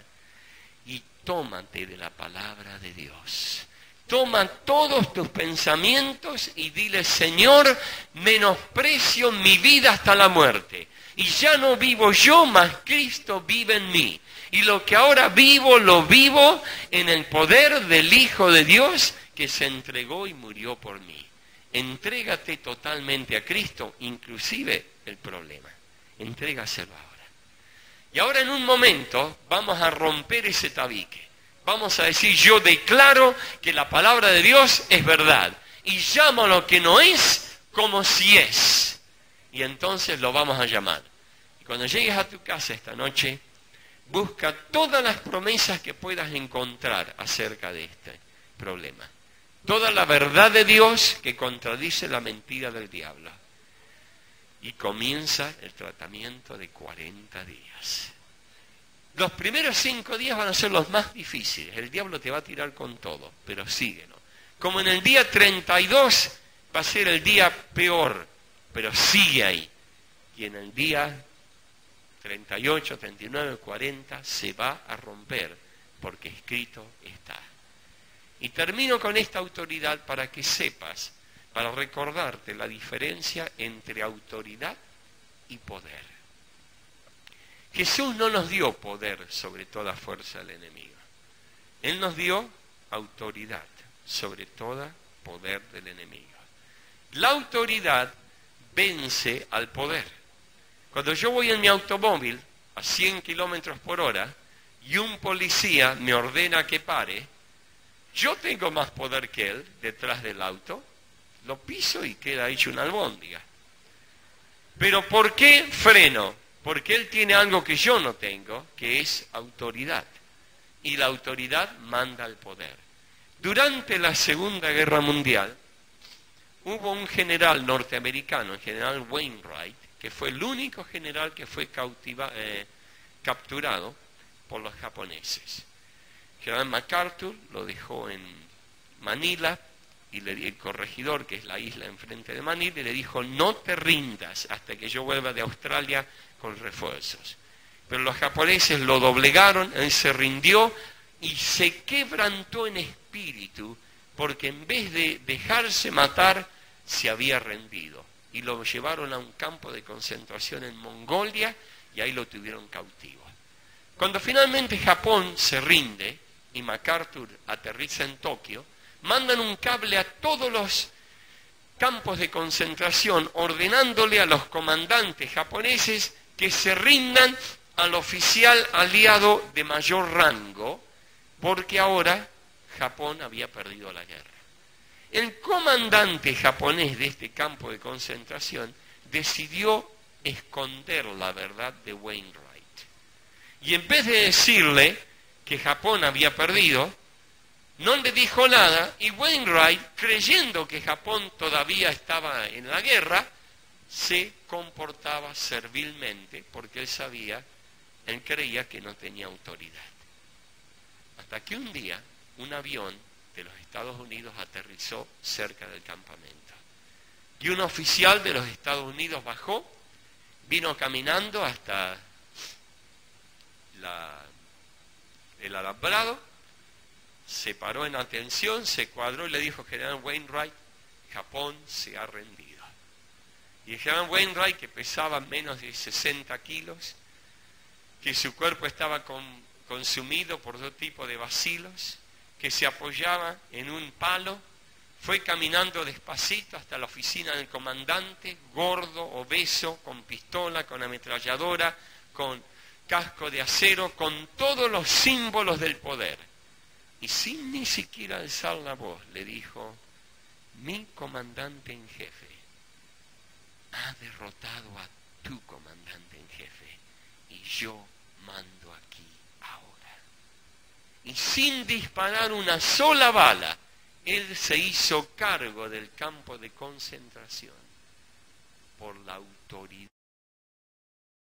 [SPEAKER 1] Y tómate de la palabra de Dios. Toma todos tus pensamientos y dile: Señor, menosprecio mi vida hasta la muerte. Y ya no vivo yo, mas Cristo vive en mí. Y lo que ahora vivo, lo vivo en el poder del Hijo de Dios que se entregó y murió por mí. Entrégate totalmente a Cristo, inclusive el problema. Entrégaselo ahora. Y ahora en un momento vamos a romper ese tabique. Vamos a decir: yo declaro que la palabra de Dios es verdad. Y llamo a lo que no es como si es. Y entonces lo vamos a llamar. Y cuando llegues a tu casa esta noche, busca todas las promesas que puedas encontrar acerca de este problema. Toda la verdad de Dios que contradice la mentira del diablo. Y comienza el tratamiento de 40 días. Los primeros 5 días van a ser los más difíciles. El diablo te va a tirar con todo, pero síguelo. Como en el día 32 va a ser el día peor, pero sigue ahí. Y en el día 38, 39, 40 se va a romper, porque escrito está. Y termino con esta autoridad para que sepas, para recordarte la diferencia entre autoridad y poder. Jesús no nos dio poder sobre toda fuerza del enemigo. Él nos dio autoridad sobre todo poder del enemigo. La autoridad vence al poder. Cuando yo voy en mi automóvil a 100 kilómetros por hora y un policía me ordena que pare, yo tengo más poder que él detrás del auto, lo piso y queda hecho una albóndiga. Pero ¿por qué freno? Porque él tiene algo que yo no tengo, que es autoridad. Y la autoridad manda el poder. Durante la Segunda Guerra Mundial, hubo un general norteamericano, el general Wainwright, que fue el único general que fue capturado por los japoneses. El general MacArthur lo dejó en Manila, y el corregidor, que es la isla enfrente de Manila, le dijo: no te rindas hasta que yo vuelva de Australia con refuerzos. Pero los japoneses lo doblegaron, él se rindió y se quebrantó en espíritu, porque en vez de dejarse matar, se había rendido. Y lo llevaron a un campo de concentración en Mongolia y ahí lo tuvieron cautivo. Cuando finalmente Japón se rinde y MacArthur aterriza en Tokio, mandan un cable a todos los campos de concentración ordenándole a los comandantes japoneses que se rindan al oficial aliado de mayor rango, porque ahora Japón había perdido la guerra. El comandante japonés de este campo de concentración decidió esconder la verdad de Wainwright. Y en vez de decirle que Japón había perdido, no le dijo nada, y Wainwright, creyendo que Japón todavía estaba en la guerra, se comportaba servilmente, porque él creía que no tenía autoridad. Hasta que un día, un avión de los Estados Unidos aterrizó cerca del campamento. Y un oficial de los Estados Unidos bajó, vino caminando hasta el alambrado, se paró en atención, se cuadró y le dijo: general Wainwright, Japón se ha rendido. Y el general Wainwright, que pesaba menos de 60 kilos, que su cuerpo estaba consumido por todo tipo de bacilos, que se apoyaba en un palo, Fue caminando despacito hasta la oficina del comandante, gordo, obeso, con pistola, con ametralladora, con casco de acero, con todos los símbolos del poder. Y sin ni siquiera alzar la voz, le dijo: mi comandante en jefe ha derrotado a tu comandante en jefe y yo mando aquí ahora. Y sin disparar una sola bala, él se hizo cargo del campo de concentración por la autoridad